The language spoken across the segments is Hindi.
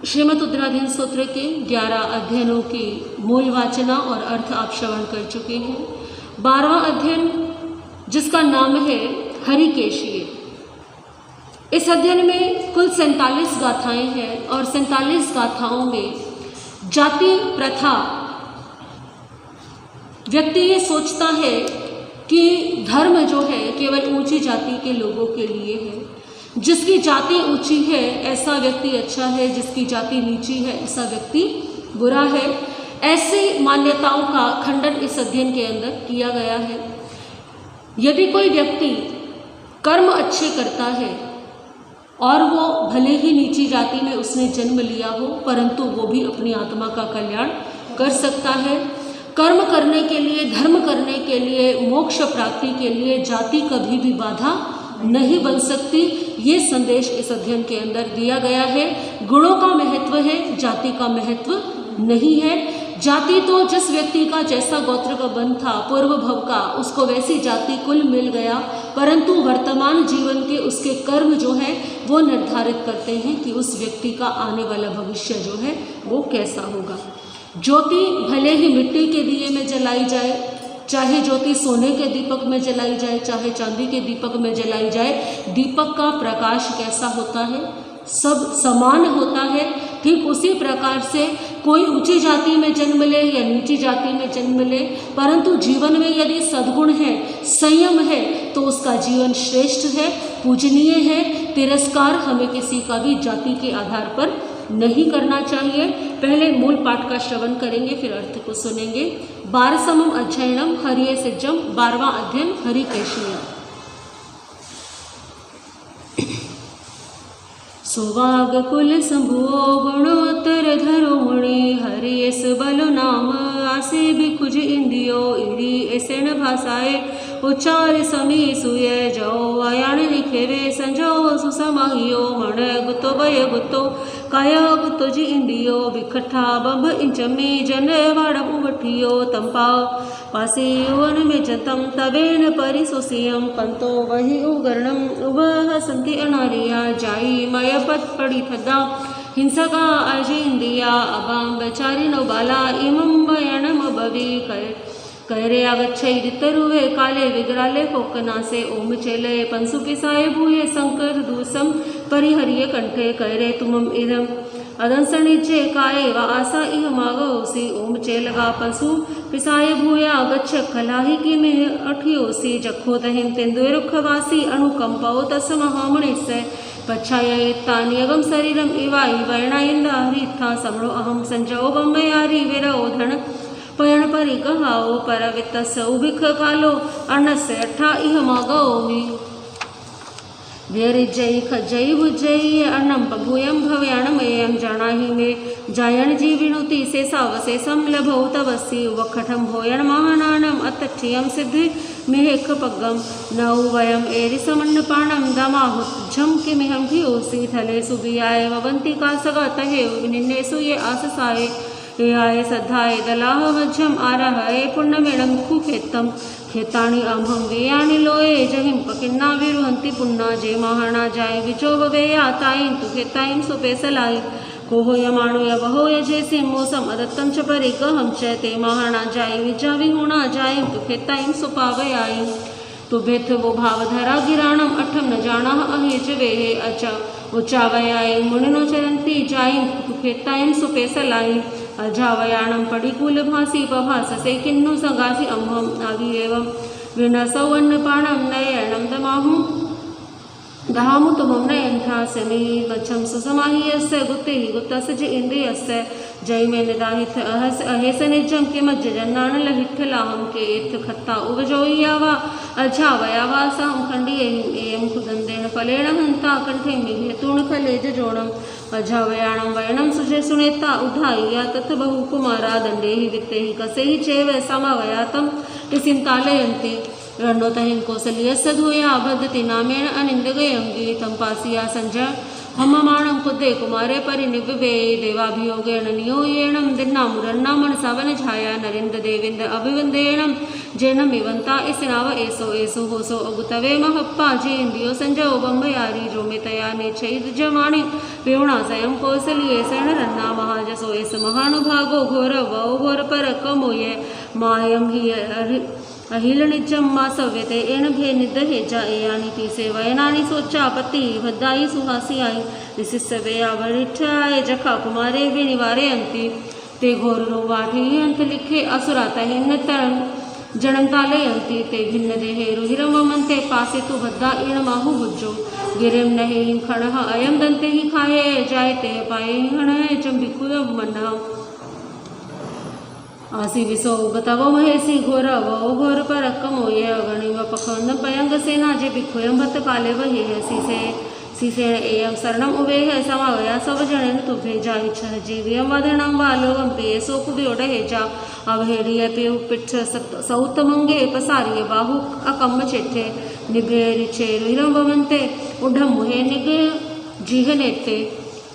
श्रीमद् उत्तराधीन सूत्र के 11 अध्ययनों की मूल वाचना और अर्थ आप श्रवण कर चुके हैं। 12वां अध्ययन जिसका नाम है हरिकेशीय। इस अध्ययन में कुल 47 गाथाएं हैं और 47 गाथाओं में जाति प्रथा, व्यक्ति ये सोचता है कि धर्म जो है केवल ऊंची जाति के लोगों के लिए है, जिसकी जाति ऊंची है ऐसा व्यक्ति अच्छा है, जिसकी जाति नीची है ऐसा व्यक्ति बुरा है। ऐसी मान्यताओं का खंडन इस अध्ययन के अंदर किया गया है। यदि कोई व्यक्ति कर्म अच्छे करता है और वो भले ही नीची जाति में उसने जन्म लिया हो, परंतु वो भी अपनी आत्मा का कल्याण कर सकता है। कर्म करने के लिए, धर्म करने के लिए, मोक्ष प्राप्ति के लिए जाति कभी भी बाधा नहीं बन सकती। ये संदेश इस अध्ययन के अंदर दिया गया है। गुणों का महत्व है, जाति का महत्व नहीं है। जाति तो जिस व्यक्ति का जैसा गोत्र का बंध था पूर्व भव का, उसको वैसी जाति कुल मिल गया, परंतु वर्तमान जीवन के उसके कर्म जो है वो निर्धारित करते हैं कि उस व्यक्ति का आने वाला भविष्य जो है वो कैसा होगा। ज्योति भले ही मिट्टी के दिए में जलाई जाए, चाहे ज्योति सोने के दीपक में जलाई जाए, चाहे चांदी के दीपक में जलाई जाए, दीपक का प्रकाश कैसा होता है, सब समान होता है। ठीक उसी प्रकार से कोई ऊंची जाति में जन्म ले या नीची जाति में जन्म ले, परंतु जीवन में यदि सद्गुण है, संयम है, तो उसका जीवन श्रेष्ठ है, पूजनीय है। तिरस्कार हमें किसी का भी जाति के आधार पर नहीं करना चाहिए। पहले मूल पाठ का श्रवण करेंगे, फिर अर्थ को सुनेंगे। 12वां अध्ययनम हरिये सिज्जम, 12वां अध्ययन हरिकेशीय। सुवाग कुल संभुओ गुणोत्तर धरो मुनि, हरियस बलो नाम आसे बिखुज इंदियो, इरी एसेन भाषाए उच्चार समी सुय जो अयाण लिखेवे संजो सुसमाहियो, मण गुतो भय गुतो काया गुतो जी इंदियो, बिखठा बंभ इंचमी जन वाड़म उठियो, तंपा पासे वन में जतम तबेन परिसोसियम, पंतो वही उगरणम उबह संति अनारिया, जाई मय पद पड़ी थदा हिंसका अज इंदिया, अबाम बेचारी नो बाला इमं बयणम बवी कैरे आगच्छैरितरुवे काले विग्राले कोकनासे, ओम चेले पंसु पिसाए भूये शंकर दूसम परिहरिये कंठे, कैरे तुमम इदम अदंसणिजे काये व आसा इह मागोसी, ओम चेलगा पंसु पिसाए भूया गच्छ खलाही की में अठियोसी, जखो दहिम तेंदुरुखवासी अनुकंपो तस महामणिसे, पच्छायितान्यगम शरीरम इवाई वर्णायंदा हरिथा, समणो अहम संजो बम्बयारी विरोधन पयण परि कहाओ, परवित सौभिख कालो अनसे अठा इह मागोमी, व्यरिजय खजय भुजय अन्नम पभूयम भव्याणमयम, जानाहि में जायण जीविनुति शेषावशेषम लभौ तवसी, वखठम भोयण महानानम अतच्छियम सिद्धि मेहेख पग्गम, नौ वयम एरिसमन्नपाणम दमाहुत झम किमिहम भियोसी, थले सुबियाय ववंती का सगतहे निन्नेसु ये आससाए, हे आये सद्धाय दलाह वज्रम आरहये पुण्यमेणम कुखेत्तम, खेताणी अम्हम वेयाणी लोये जहिम पकिन्ना विरुहंती पुन्ना, जे महाना जाय विचोब वेया ताईं तु खेताईं सुपेसलाई, कोहो यमाणो यवहो यजेसिम मोसम अदत्तम च परिगहम च, ते महाना जाय विजा विहुणा जायं तु खेताईं सुपावयाई, तो बेथ वो भावधरा गिराणम अठम न जाना अहेज वेहे अचा, उच्चावयाई मुनिनो चरंती जायं तु खेताईं सुपेसलाई, अजावयाणम पड़िकूल भासी पभास से किन्नु संगासी अम्भम आविरेवम, विनसौवन्न पाणम नयनम दमाहु दहामु तुमं नयंथा समी, गच्छम सुसमाहियस्य गुत्ते ही गुत्तस्य इंद्रियस्य, जय में निदाहित अहस अहेस निजम के मज्ज जन्नान लहिठ लाहम के, एथ खत्ता उवजोयावा अजावयावा साम खंडियहिम एयम खुदंदेन फलेण हंता, कंठे मिघ्य तूण खलेज जोणम, अजावयाणम वयनम सुजे सुनेता उधाइया, तथ बहु कुमारा दंडे ही वित्ते ही कसे ही चेव समावयातम इसिंतालयन्ति, रणोतहिं कौसल्यस्य धूया भद्रति नामेण अनिंदगयं गीतं, पासिया संजय हम्ममाणं कुद्दे कुमारे परिनिव्वे, देवाभियोगेण नियोयेणं दिन्ना मुरन्ना मनसा वनझाया, नरेन्द्र देवेन्द्र अभिवंदेणं जैन मिवंता इसिनाव एसो एसो होसो अगुतवे महप्पा जे इंदियो संजो बम्बयारी जो में तया ने छैद जमाणी पेवणा स्वयं कौशलिये सैन रन्ना महाजसो एस महानुभागो घोर वौ घोर पर कमोये मायम ही अहिल निजम मा सव्यते एन भे निद हेजा एयानी पीसे वयनानी सोचा पति भद्दाई सुहासी आई विशिष्य आवरिठाए जखा कुमारे वे निवारे अंति ते घोर रो वाठी अंत लिखे असुराता हिन्न तरम जन्म ताले अंति ते भिन्न देहे रुहिरम वमन्ते पासे तो भद्दा एण माहु भुज्जो गिरिम नहे खणः अयम दंते ही खाए जाए ते पाए हणः जम भिखुय मन्ना आसी विसो बतावो महेसी घोर वो घोर पर कमोये अगणि व पखंद पयंग सेना जे भिखुयम भत पाले वही है सीसे एयम शरणम उबे है समावया सब जणन तुभे जाई छह जीवियम वदनम वालोगम पे सोकु बियोड है जा अवहेड़िय पे पिठ सौत मंगे पसारिय बाहु अकम चेठे निभेरि चेरुहिरम वमन्ते उढम मुहे निगे जीह नेते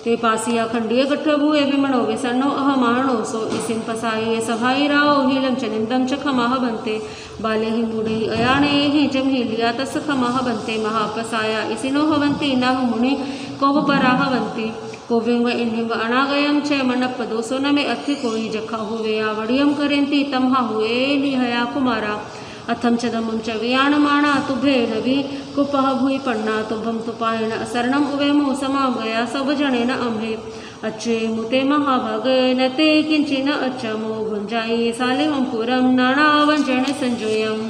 ते पासिया खंडिय गठभुए विमणो विसन्नो अहमाणो सो इसिन पसाये सभाई राओ हीलम चनिंदम च खमाह बनते बाले ही मुड़े अयाणे ही जम ही लिया तस खमाह बनते महापसाया इसिनो हवंती नाह मुनि कोव पराह बनती कोविंग इन्हिंग अनागयम छ मनप दोसो न में अथि कोई जखा हुए आवड़ियम करेंती तमहा हुए निहया कुमारा अथम चदमम च वियाणमाणा तुभे नवी कुपह भूई पन्ना तुभम तुपायण असरणम उवे मो समाम गया सब जने न अम्हे अच्छे मुते महाभग नते किंचिन अच्छमो भुंजाई सालिवम पुरम नाना वंजन संजोयम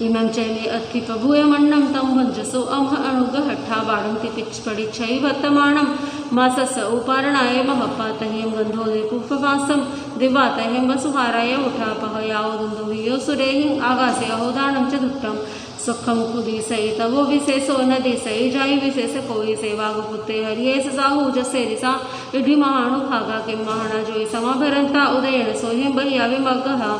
इमं चैले अत्ति प्रभुय मन्नम तम भंजसो अम्ह अणुग हट्ठा बाणंति पिच पड़ी छई वर्तमानम मासस उपारणाय महप्पा तहिम गंधोदे पुष्पवासम दिवा तहिम वसुहाराय उठा पहयाओ दुंदुहियो सुरेहि आगासे अहोदानम च दुट्टम सुखम खुदी सई तवो विशेषो नदी सई जाई विशेष कोई सेवा गुपुते हरियेस साहू जसे रिसा इढि महाणु भागा के महाणा जोई समाभरंता उदयन सोहिम बहिया विमग्गहा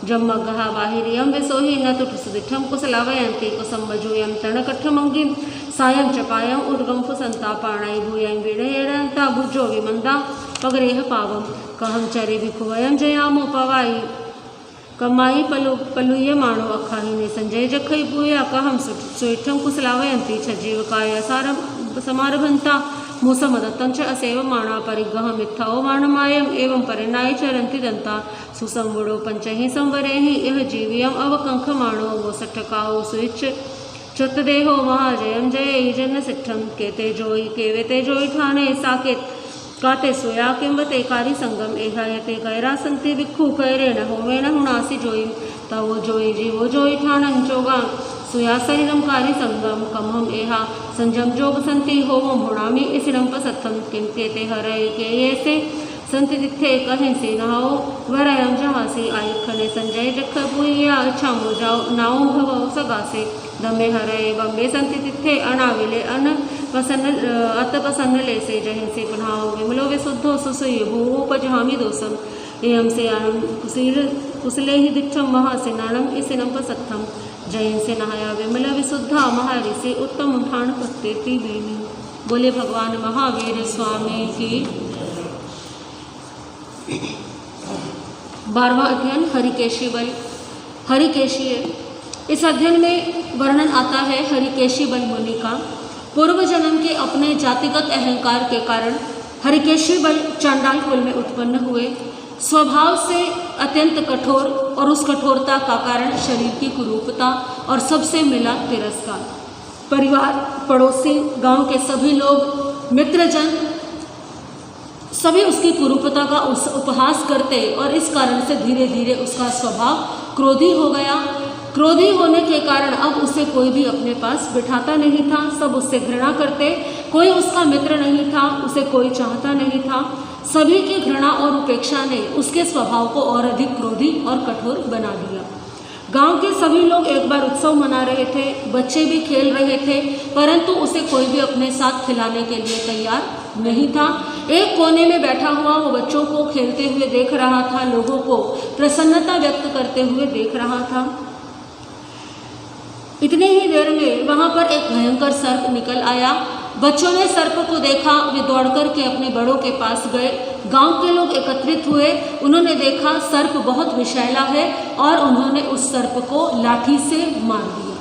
जम्मगहा बाहिरियम विसोहि न तुठसुदिठम कुशलावयंती कुसम्बजोयम तणकठमंगिम सायं चपायम उद्गम फुसंता पाणाई भूयं विडयरंता भुजो विमंदा पगरेह पावम कहम चरे भिखुवयम जयामो पवाई कमाई पलुय माणो अखाही ने संजय जखई भूया कहम सुठम कुशलावयंती छजीवकाय सारम समारभंता मूसमदत्तं च असेव माणा परिगह मिथ्याओ माणमायम एवं परिणाय चरंति दंता सुसंवड़ो पंचहि संवरेहि यह जीवियम अवकंख माणो वो सठकाओ सुइच चतदेहो महाजयम जय जन सिठम केते जोई केवेते जोई ठाणे साकेत काते सोया किंवते कारी संगम एहायते कैरा संति विखु कैरेण होमेण हुणासी जोई तवो जोई जीवो जोई ठाणं जोगा सुया शरीरम कारी संगम कमहम एहा संजम जोग संति होमम हुणामी इसिरम पसत्थम किंकेते हरय के ये से संति तिथे कहें से नहाओ वरयम जहासी आयुखने संजय जख पुया अच्छा मुजाओ नाओ भव सगासे दमे हरय बम्बे संति तिथे अनाविले अन पसन्न अत पसन्न ले से जहिं से पुनाओ विमलो विशुद्धो सुसुय भूपजहामी दोसम एवं से आनम कुशले ही दिक्षम महासिनानम इसिनम पसत्थम जैन से नहाया विमल विशुद्धा महारि से उत्तम उठान पत्ते बेनी। बोले भगवान महावीर स्वामी की। 12वां अध्ययन हरिकेशी बल। हरिकेशीय, इस अध्ययन में वर्णन आता है हरिकेशी बल मुनि का। पूर्व जन्म के अपने जातिगत अहंकार के कारण हरिकेशी बल चांडाल कुल में उत्पन्न हुए। स्वभाव से अत्यंत कठोर और उस कठोरता का कारण शरीर की कुरूपता और सबसे मिला तिरस्कार। परिवार, पड़ोसी, गांव के सभी लोग, मित्रजन सभी उसकी कुरूपता का उपहास करते और इस कारण से धीरे धीरे उसका स्वभाव क्रोधी हो गया। क्रोधी होने के कारण अब उसे कोई भी अपने पास बिठाता नहीं था, सब उससे घृणा करते, कोई उसका मित्र नहीं था, उसे कोई चाहता नहीं था। सभी की घृणा और उपेक्षा ने उसके स्वभाव को और अधिक क्रोधी और कठोर बना दिया। गांव के सभी लोग एक बार उत्सव मना रहे थे, बच्चे भी खेल रहे थे, परंतु उसे कोई भी अपने साथ खिलाने के लिए तैयार नहीं था। एक कोने में बैठा हुआ वो बच्चों को खेलते हुए देख रहा था, लोगों को प्रसन्नता व्यक्त करते हुए देख रहा था। इतने ही देर में वहां पर एक भयंकर सर्प निकल आया बच्चों ने सर्प को देखा, वे दौड़ कर के अपने बड़ों के पास गए। गांव के लोग एकत्रित हुए, उन्होंने देखा सर्प बहुत विषैला है और उन्होंने उस सर्प को लाठी से मार दिया।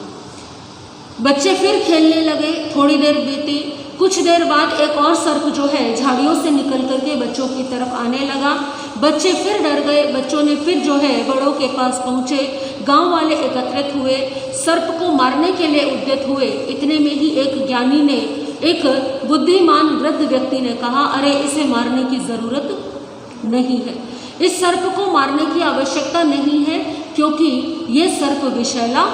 बच्चे फिर खेलने लगे। थोड़ी देर बीती, कुछ देर बाद एक और सर्प जो है झाड़ियों से निकल करके बच्चों की तरफ आने लगा। बच्चे फिर डर गए। बच्चों ने फिर जो है बड़ों के पास पहुँचे। गांव वाले एकत्रित हुए, सर्प को मारने के लिए उद्यत हुए। इतने में ही एक ज्ञानी ने, एक बुद्धिमान वृद्ध व्यक्ति ने कहा, अरे इसे मारने की ज़रूरत नहीं है, इस सर्प को मारने की आवश्यकता नहीं है, क्योंकि ये सर्प विषैला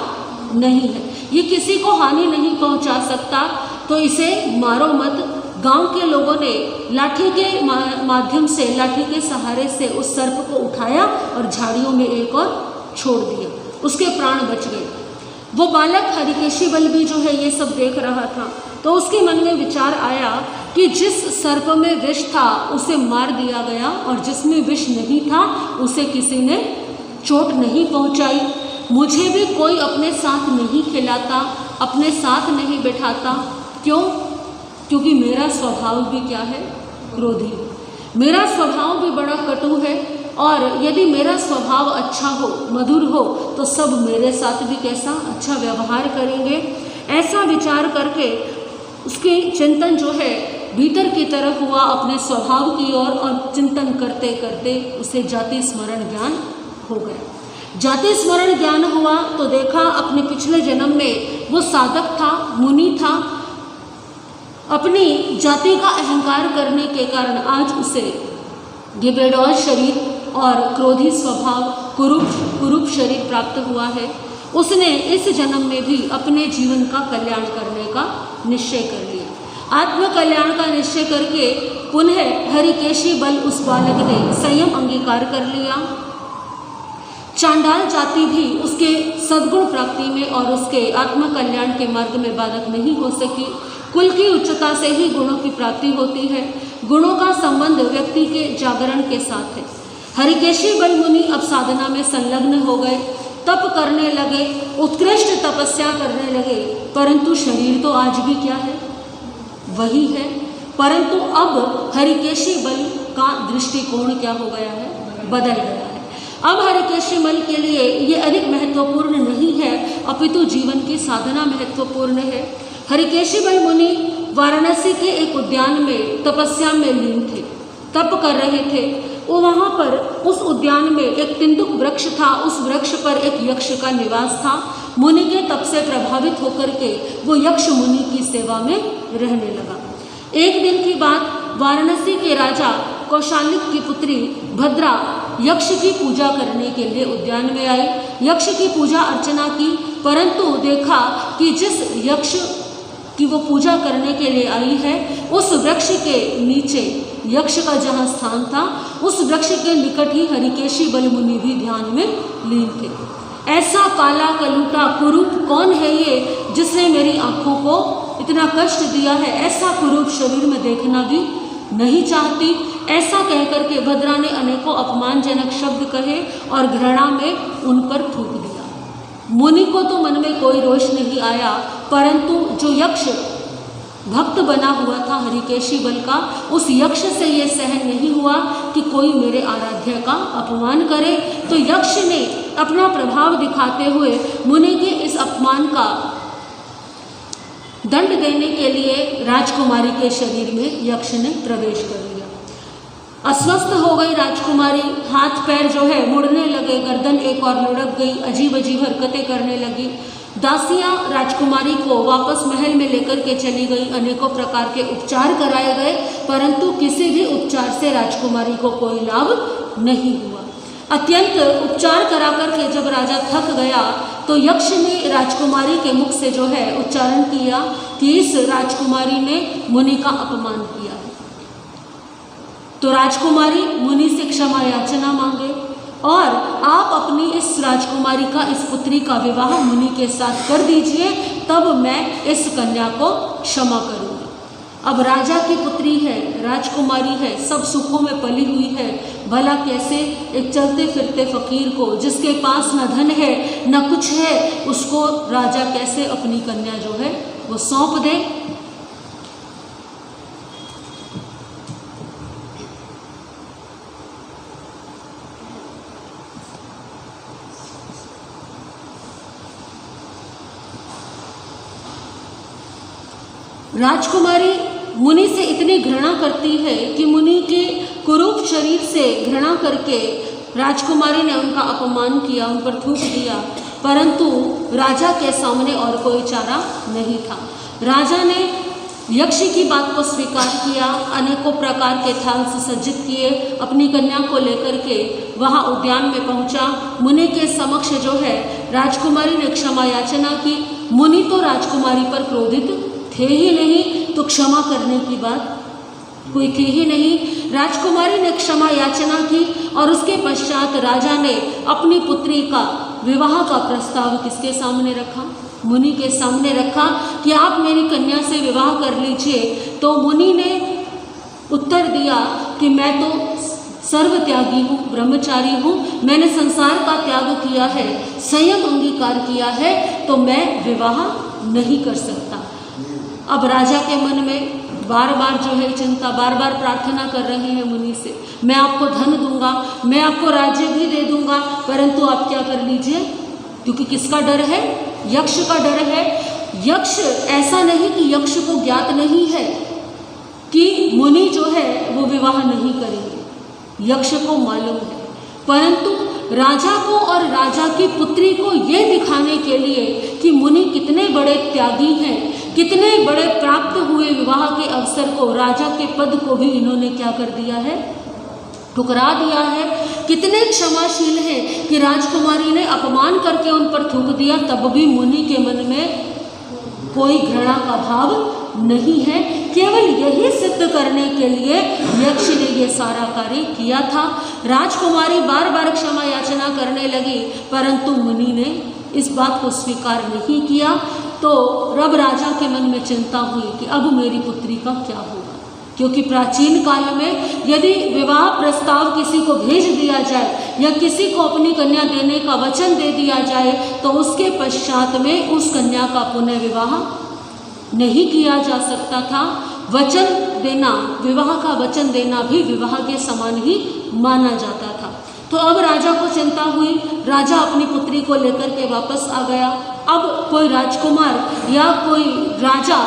नहीं है, ये किसी को हानि नहीं पहुंचा सकता, तो इसे मारो मत। गांव के लोगों ने लाठी के माध्यम से, लाठी के सहारे से उस सर्प को उठाया और झाड़ियों में एक और छोड़ दिया। उसके प्राण बच गए। वो बालक हरिकेशी बल भी जो है ये सब देख रहा था, तो उसके मन में विचार आया कि जिस सर्प में विष था उसे मार दिया गया और जिसमें विष नहीं था उसे किसी ने चोट नहीं पहुंचाई। मुझे भी कोई अपने साथ नहीं खिलाता, अपने साथ नहीं बैठाता। क्यों? क्योंकि मेरा स्वभाव भी क्या है? क्रोधी। मेरा स्वभाव भी बड़ा कटु है, और यदि मेरा स्वभाव अच्छा हो, मधुर हो, तो सब मेरे साथ भी कैसा अच्छा व्यवहार करेंगे। ऐसा विचार करके उसके चिंतन जो है भीतर की तरफ हुआ, अपने स्वभाव की ओर, और चिंतन करते करते उसे जाति स्मरण ज्ञान हो गया। जाति स्मरण ज्ञान हुआ तो देखा अपने पिछले जन्म में वो साधक था, मुनि था। अपनी जाति का अहंकार करने के कारण आज उसे ये बेडौल शरीर और क्रोधी स्वभाव, कुरूप शरीर प्राप्त हुआ है। उसने इस जन्म में भी अपने जीवन का कल्याण करने का निश्चय कर लिया। आत्म कल्याण का निश्चय करके पुनः हरिकेशी बल उस बालक ने संयम अंगीकार कर लिया। चांडाल जाति भी उसके सद्गुण प्राप्ति में और उसके आत्म कल्याण के मार्ग में बाधक नहीं हो सकी। कुल की उच्चता से ही गुणों की प्राप्ति होती है। गुणों का संबंध व्यक्ति के जागरण के साथ है। हरिकेशी बल मुनि अब साधना में संलग्न हो गए, तप करने लगे, उत्कृष्ट तपस्या करने लगे, परंतु शरीर तो आज भी क्या है? वही है। परंतु अब हरिकेशी बल का दृष्टिकोण क्या हो गया है? बदल गया है। अब हरिकेशी बल के लिए ये अधिक महत्वपूर्ण नहीं है, अपितु जीवन की साधना महत्वपूर्ण है। हरिकेशी बल मुनि वाराणसी के एक उद्यान में तपस्या में लीन थे, तप कर रहे थे। वो वहाँ पर उस उद्यान में एक तिंदुक वृक्ष था, उस वृक्ष पर एक यक्ष का निवास था। मुनि के तप से प्रभावित होकर के वो यक्ष मुनि की सेवा में रहने लगा। एक दिन की बात, वाराणसी के राजा कौशालिक की पुत्री भद्रा यक्ष की पूजा करने के लिए उद्यान में आई। यक्ष की पूजा अर्चना की, परंतु देखा कि जिस यक्ष की वो पूजा करने के लिए आई है, उस वृक्ष के नीचे यक्ष का जहाँ स्थान था, उस वृक्ष के निकट ही हरिकेशी बल मुनि भी ध्यान में लीन थे। ऐसा काला कलूटा कुरूप कौन है ये, जिसने मेरी आंखों को इतना कष्ट दिया है? ऐसा कुरूप शरीर में देखना भी नहीं चाहती। ऐसा कहकर के भद्रा ने अनेकों अपमानजनक शब्द कहे और घृणा में उन पर थूक दिया। मुनि को तो मन में कोई रोष नहीं आया, परंतु जो यक्ष भक्त बना हुआ था हरिकेशी बल का, उस यक्ष से ये सहन नहीं हुआ कि कोई मेरे आराध्य का अपमान करे। तो यक्ष ने अपना प्रभाव दिखाते हुए मुनि के इस अपमान का दंड देने के लिए राजकुमारी के शरीर में यक्ष ने प्रवेश कर लिया। अस्वस्थ हो गई राजकुमारी, हाथ पैर जो है मुड़ने लगे, गर्दन एक और लुढ़क गई, अजीब अजीब हरकतें करने लगी। दासियां राजकुमारी को वापस महल में लेकर के चली गई। अनेकों प्रकार के उपचार कराए गए, परंतु किसी भी उपचार से राजकुमारी को कोई लाभ नहीं हुआ। अत्यंत उपचार करा करके जब राजा थक गया, तो यक्ष ने राजकुमारी के मुख से जो है उच्चारण किया कि इस राजकुमारी ने मुनि का अपमान किया है। तो राजकुमारी मुनि से क्षमा याचना मांगे और आप अपनी इस राजकुमारी का, इस पुत्री का विवाह मुनि के साथ कर दीजिए, तब मैं इस कन्या को क्षमा करूँगी। अब राजा की पुत्री है, राजकुमारी है, सब सुखों में पली हुई है, भला कैसे एक चलते फिरते फकीर को, जिसके पास न धन है न कुछ है, उसको राजा कैसे अपनी कन्या जो है वो सौंप दे? राजकुमारी मुनि से इतनी घृणा करती है कि मुनि के कुरूप शरीर से घृणा करके राजकुमारी ने उनका अपमान किया, उन पर थूक दिया, परंतु राजा के सामने और कोई चारा नहीं था। राजा ने यक्ष की बात को स्वीकार किया, अनेकों प्रकार के थाल सुसज्जित किए, अपनी कन्या को लेकर के वहाँ उद्यान में पहुँचा। मुनि के समक्ष जो है राजकुमारी ने क्षमा याचना की। मुनि तो राजकुमारी पर क्रोधित थे ही नहीं, तो क्षमा करने की बात कोई थी ही नहीं। राजकुमारी ने क्षमा याचना की और उसके पश्चात राजा ने अपनी पुत्री का विवाह का प्रस्ताव किसके सामने रखा? मुनि के सामने रखा कि आप मेरी कन्या से विवाह कर लीजिए। तो मुनि ने उत्तर दिया कि मैं तो सर्व त्यागी हूँ, ब्रह्मचारी हूँ, मैंने संसार का त्याग किया है, संयम अंगीकार किया है, तो मैं विवाह नहीं कर सकता। अब राजा के मन में बार बार जो है चिंता, बार बार प्रार्थना कर रहे हैं मुनि से, मैं आपको धन दूंगा, मैं आपको राज्य भी दे दूंगा, परंतु आप क्या कर लीजिए, क्योंकि किसका डर है? यक्ष का डर है। यक्ष ऐसा नहीं कि यक्ष को ज्ञात नहीं है कि मुनि जो है वो विवाह नहीं करेंगे, यक्ष को मालूम है, परंतु राजा को और राजा की पुत्री को ये दिखाने के लिए कि मुनि कितने बड़े त्यागी हैं, कितने बड़े प्राप्त हुए विवाह के अवसर को, राजा के पद को भी इन्होंने क्या कर दिया है? ठुकरा दिया है। कितने क्षमाशील हैं कि राजकुमारी ने अपमान करके उन पर थूक दिया, तब भी मुनि के मन में कोई घृणा का भाव नहीं है। केवल यही सिद्ध करने के लिए यक्ष ने ये सारा कार्य किया था। राजकुमारी बार बार क्षमा याचना करने लगी, परंतु मुनि ने इस बात को स्वीकार नहीं किया। तो अब राजा के मन में चिंता हुई कि अब मेरी पुत्री का क्या होगा, क्योंकि प्राचीन काल में यदि विवाह प्रस्ताव किसी को भेज दिया जाए या किसी को अपनी कन्या देने का वचन दे दिया जाए तो उसके पश्चात में उस कन्या का पुनः विवाह नहीं किया जा सकता था। वचन देना, विवाह का वचन देना भी विवाह के समान ही माना जाता था। तो अब राजा को चिंता हुई, राजा अपनी पुत्री को लेकर के वापस आ गया। अब कोई राजकुमार या कोई राजा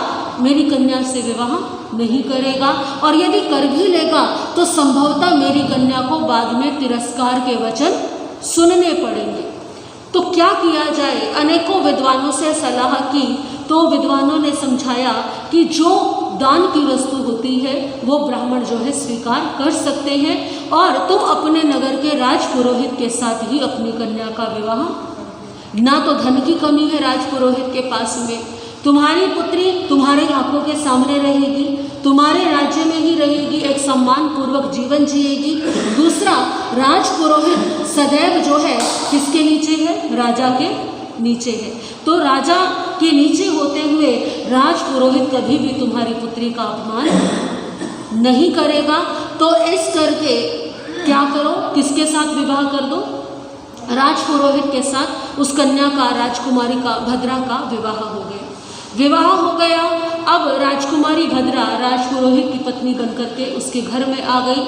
मेरी कन्या से विवाह नहीं करेगा, और यदि कर भी लेगा तो संभवतः मेरी कन्या को बाद में तिरस्कार के वचन सुनने पड़ेंगे। तो क्या किया जाए? अनेकों विद्वानों से सलाह की, तो विद्वानों ने समझाया कि जो दान की वस्तु होती है वो ब्राह्मण जो है स्वीकार कर सकते हैं, और तुम अपने नगर के राजपुरोहित के साथ ही अपनी कन्या का विवाह, ना तो धन की कमी है राजपुरोहित के पास में, तुम्हारी पुत्री तुम्हारे आंखों के सामने रहेगी, तुम्हारे राज्य में ही रहेगी, एक सम्मान पूर्वक जीवन जिएगी। दूसरा, राजपुरोहित सदैव जो है किसके नीचे है? राजा के नीचे है। तो राजा के नीचे होते हुए राजपुरोहित कभी भी तुम्हारी पुत्री का अपमान नहीं करेगा। तो इस करके क्या करो, किसके साथ विवाह कर दो? राजपुरोहित के साथ उस कन्या का, राजकुमारी का, भद्रा का विवाह हो गया। विवाह हो गया। अब राजकुमारी भद्रा राजपुरोहित की पत्नी बनकर के उसके घर में आ गई।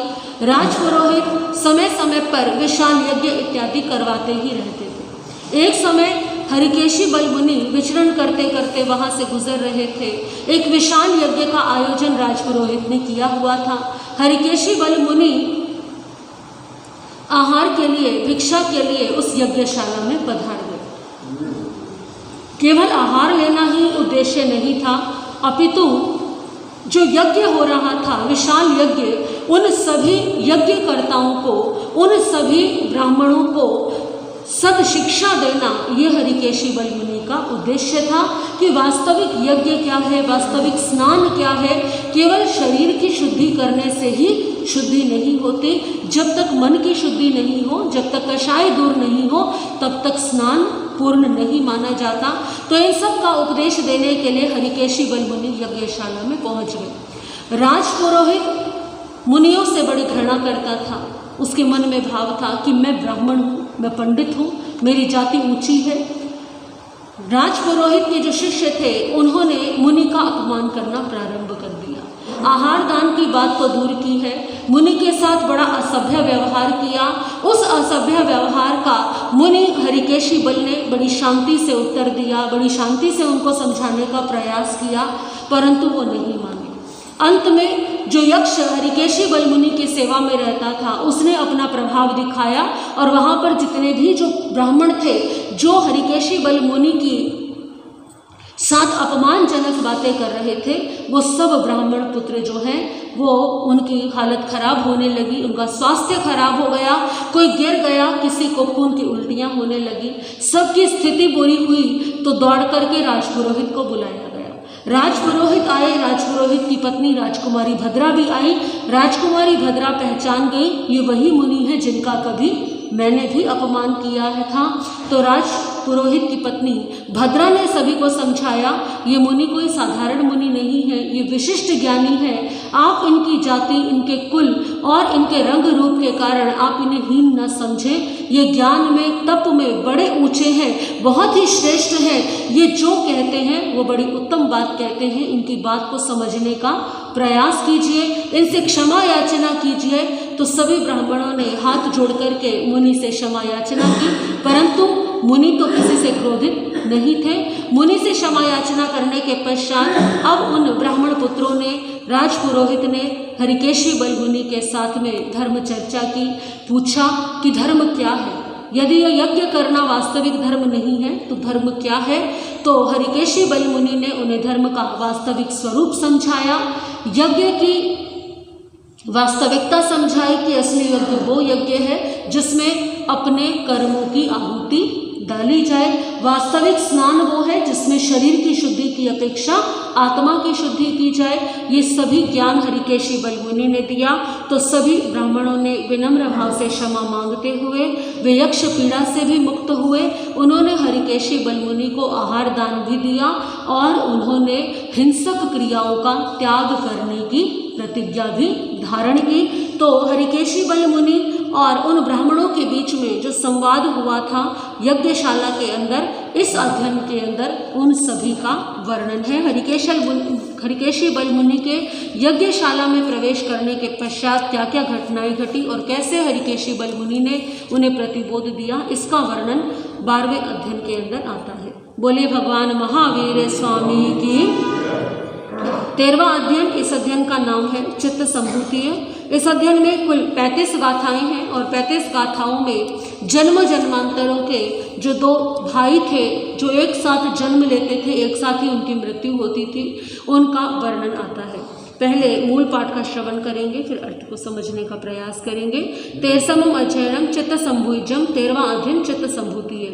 राजपुरोहित समय समय पर विशाल यज्ञ इत्यादि करवाते ही रहते थे। एक समय हरिकेशी बल मुनि विचरण करते करते वहाँ से गुजर रहे थे। एक विशाल यज्ञ का आयोजन राजपुरोहित ने किया हुआ था। हरिकेशी बल मुनि आहार के लिए, भिक्षा के लिए उस यज्ञशाला में पधार गए। केवल आहार लेना ही उद्देश्य नहीं था, अपितु जो यज्ञ हो रहा था, विशाल यज्ञ, उन सभी यज्ञकर्ताओं को, उन सभी ब्राह्मणों को सद शिक्षा देना, ये हरिकेशी बल मुनि का उद्देश्य था कि वास्तविक यज्ञ क्या है, वास्तविक स्नान क्या है। केवल शरीर की शुद्धि करने से ही शुद्धि नहीं होती। जब तक मन की शुद्धि नहीं हो, जब तक कषाय दूर नहीं हो, तब तक स्नान पूर्ण नहीं माना जाता। तो इन सब का उपदेश देने के लिए हरिकेशी बल मुनि यज्ञशाला में पहुंच गए। राजपुरोहित मुनियों से बड़ी घृणा करता था। उसके मन में भाव था कि मैं ब्राह्मण हूँ, मैं पंडित हूँ, मेरी जाति ऊंची है। राजपुरोहित के जो शिष्य थे उन्होंने मुनि का अपमान करना प्रारंभ कर दिया। आहार दान की बात तो दूर की है, मुनि के साथ बड़ा असभ्य व्यवहार किया। उस असभ्य व्यवहार का मुनि हरिकेशी बल ने बड़ी शांति से उत्तर दिया, बड़ी शांति से उनको समझाने का प्रयास किया, परंतु वो नहीं माने। अंत में जो यक्ष हरिकेशी बल मुनि की सेवा में रहता था उसने अपना प्रभाव दिखाया और वहाँ पर जितने भी जो ब्राह्मण थे जो हरिकेशी बल मुनि की साथ अपमानजनक बातें कर रहे थे, वो सब ब्राह्मण पुत्र जो हैं वो उनकी हालत खराब होने लगी, उनका स्वास्थ्य खराब हो गया, कोई गिर गया, किसी को खून की उल्टियाँ होने लगी, सबकी स्थिति बुरी हुई। तो दौड़ करके राजपुरोहित को बुलाया गया। राजपुरोहित आए, राजपुरोहित की पत्नी राजकुमारी भद्रा भी आई। राजकुमारी भद्रा पहचान गई ये वही मुनि है जिनका कभी मैंने भी अपमान किया है था। तो राजपुरोहित की पत्नी भद्रा ने सभी को समझाया ये मुनि कोई साधारण मुनि नहीं है, ये विशिष्ट ज्ञानी है। आप इनकी जाति, इनके कुल और इनके रंग रूप के कारण आप इन्हें हीन न समझें। ये ज्ञान में, तप में बड़े ऊंचे हैं, बहुत ही श्रेष्ठ हैं। ये जो कहते हैं वो बड़ी उत्तम बात कहते हैं। इनकी बात को समझने का प्रयास कीजिए, इनसे क्षमा याचना कीजिए। तो सभी ब्राह्मणों ने हाथ जोड़ करके मुनि से क्षमा याचना की, परंतु मुनि तो किसी से क्रोधित नहीं थे। मुनि से क्षमा याचना करने के पश्चात अब उन ब्राह्मण पुत्रों ने, राजपुरोहित ने हरिकेशी बल मुनि के साथ में धर्म चर्चा की, पूछा कि धर्म क्या है, यदि यह यज्ञ करना वास्तविक धर्म नहीं है तो धर्म क्या है। तो हरिकेशी बल मुनि ने उन्हें धर्म का वास्तविक स्वरूप समझाया, यज्ञ की वास्तविकता समझाई कि असली यज्ञ वो यज्ञ है जिसमें अपने कर्मों की आहुति डाली जाए। वास्तविक स्नान वो है जिसमें शरीर की शुद्धि की अपेक्षा आत्मा की शुद्धि की जाए। ये सभी ज्ञान हरिकेशी बल मुनि ने दिया। तो सभी ब्राह्मणों ने विनम्र भाव से क्षमा मांगते हुए वे यक्ष पीड़ा से भी मुक्त हुए। उन्होंने हरिकेशी बल मुनि को आहार दान भी दिया और उन्होंने हिंसक क्रियाओं का त्याग करने की प्रतिज्ञा भी धारण की। तो हरिकेशी बल मुनि और उन ब्राह्मणों के बीच में जो संवाद हुआ था यज्ञशाला के अंदर, इस अध्ययन के अंदर उन सभी का वर्णन है। हरिकेशी बल मुनि के यज्ञशाला में प्रवेश करने के पश्चात क्या क्या घटनाएं घटी और कैसे हरिकेशी बल मुनि ने उन्हें प्रतिबोध दिया, इसका वर्णन 12वें अध्ययन के अंदर आता है। बोले भगवान महावीर स्वामी की। 13वां अध्ययन, इस अध्ययन का नाम है चित्त संभूतिय। इस अध्ययन में कुल 35 गाथाएं हैं और 35 गाथाओं में जन्म जन्मांतरों के जो 2 भाई थे जो एक साथ जन्म लेते थे, एक साथ ही उनकी मृत्यु होती थी, उनका वर्णन आता है। पहले मूल पाठ का श्रवण करेंगे, फिर अर्थ को समझने का प्रयास करेंगे। 13वां अध्ययनम चित्त संभुजम, 13वां अध्ययन चित्त संभूतिय।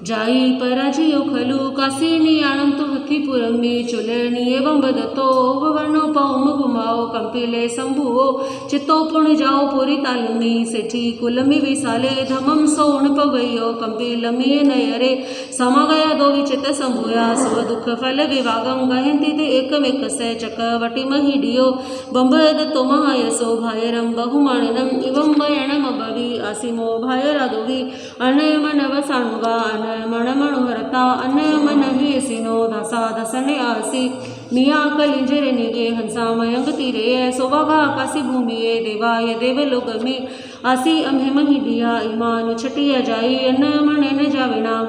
जाई पराजयो खलु काशीनियाणम तो हथिपुरम में चुलर्णी एवं बदतो वर्णो पौम घुमाओ कंपिले शंभुओ चित्तो पुण जाओ पूरी तालमी सेठी कुलमी विशाले धमम सोण पवयो कंपिलमी नयरे समागया दो विचित संभुया स्व दुख फल विभागम गहंती ते एकमेक से चकवटी महिडियो बंबद तो महायसो भायरम बहुमाणनम एवं वयणम बवि आसिमो भायरादोवि अनयमनव साणुगा मणमणुहरता अन्यमन ही सिनो दसा दसने आसी मिया कलिंजर निगे हंसा मयंग तीरे सोबागा काशी भूमिये देवाय देवलोक में आसी अम्हे महिडिया इमानु छटिया जाई अन्यमन न जाविना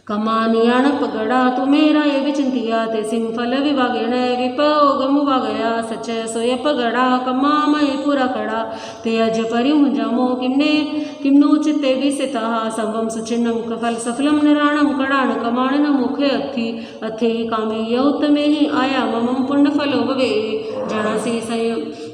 कमानियाण पगड़ा तो मेरा ये विचिंतिया ते सिंह फल विभागेण विपगम गया सच सोय पगड़ा कमा मय पूरा कड़ा ते अज परिमुंजामो किम्नो चित्ते विसिता संवम सुचिन्नम कफल सफलम नराणम कड़ाण कमाण मुखे अथे कामे यौतमे ही आया मम पुण्य फलो भवे जनासी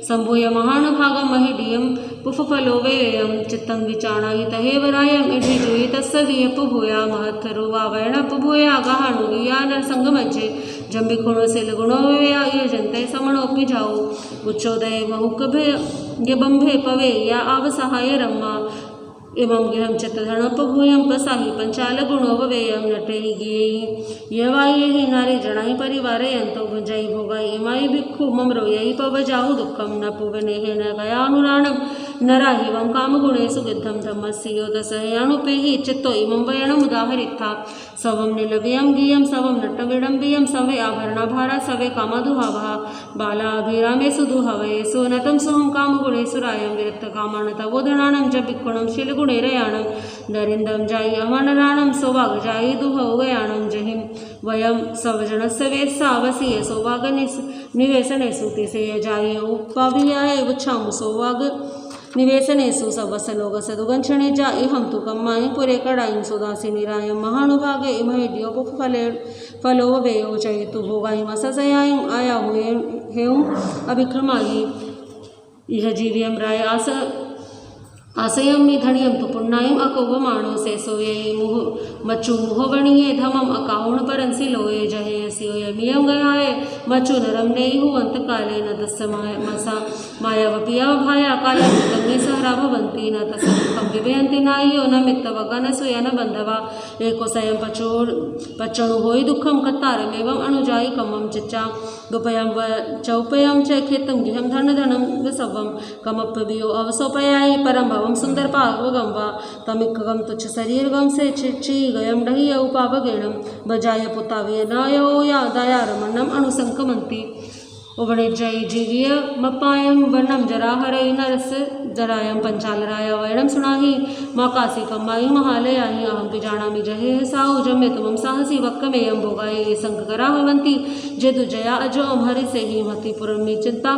संभूय महान भाग महिडियम पुफलो वेयम चित्तं विचाणाहि तहेवरायम इधि जुहि तस्सदीयपुभूया महत्थरुवा वैणपुभूया गहाणुगिया नरसंगमज्जे जम्बिखुणो से लगुणो वेया ये जनते समणोपि जाओ उच्चोदय बहुकभे ये बंभे पवे या आवसहाय रम्मा एवं गृहम चित्तधरणपभूयम पसाहि पंचाल गुणो वेयम नटे गिये यवाये ही नारी जनाई परिवारे अंतो भुंजई भोगाई इमाई भिक्षु ममरो यही पवजाहु दुखम न पुवने न गयानुराणम नराहिवं कामगुणेषु गिद्धं धम्मस्य दशयानुपे हि चित्तो इमं वयणम् उदाहरिता सवं निलव्यं गियं सवं नट्टविडम्बियं सवे आभरणाभारा सवे कामदुहावः बालाभिरामेषु दुहवयेषु नतं सोहं कामगुणेषु रायं विरक्तकामानतवोधनानं जपिक्कुणं शीलगुणैरयाणं नरिन्दं जायि अमनराणं सौभागजायि दुहौगयाणं जहिं वयं सवजनस्य वेत्सावसीय सौभागनिवेशनेषु तिसेय जाये उपाभियाय उच्छामु सौभाग निवेशनेषु सवसलोकसदुगंक्षणे जाई हम तु कम्माय पुरे कडाईं सुदासी निरायं महानुभागे इमहेड्योपफले फलो वेयो चयतु भोगाई मससयाई आया हुए हेउं अभिक्रमाई इह जीव्यं राय आशयं धनियं तु पुण्णायं अकोपमाणो से सोये मुह मच्चु मुहवणीये धमम अकाउण परंसी लोये जहे सियोय मियं गयाय मच्चु नरम नेहि हुवंत काले न तस्य मसा मायावपिया भाया काले तन्मे सहरा भवन्ति न तस्य दुःखं विभयन्ति नायो न मित्तवगा न सुया न बन्धवा एको स्वयं पच्चणु होई दुःखं कत्तारमेवं अनुजायि कमं चिच्चा दुपयं व चौपयं च खेतं गृहं धनधनं विसवं कमप्यवियो अवसोपयायि परं भवं सुंदर पावगम वा तमिक्कगम तुच्छ शरीरगम से चिच्ची गयम डहिय उपावगेणम बजाय पुताविय नायो या दयारमणम अनुसंकमंती उवणिजय जीविय मपायं वर्णम जराहरय नरस जरायं पंचालराय वैणम सुनाहि माकासी कम्माई महालयाहि अहं पिजानामि जहे साहु जम्मे तुमं साहसी वक्कमेयं भोगाय संकरा भवन्ति जेदुजया अजो हरि से ही मति पुरमी चिंता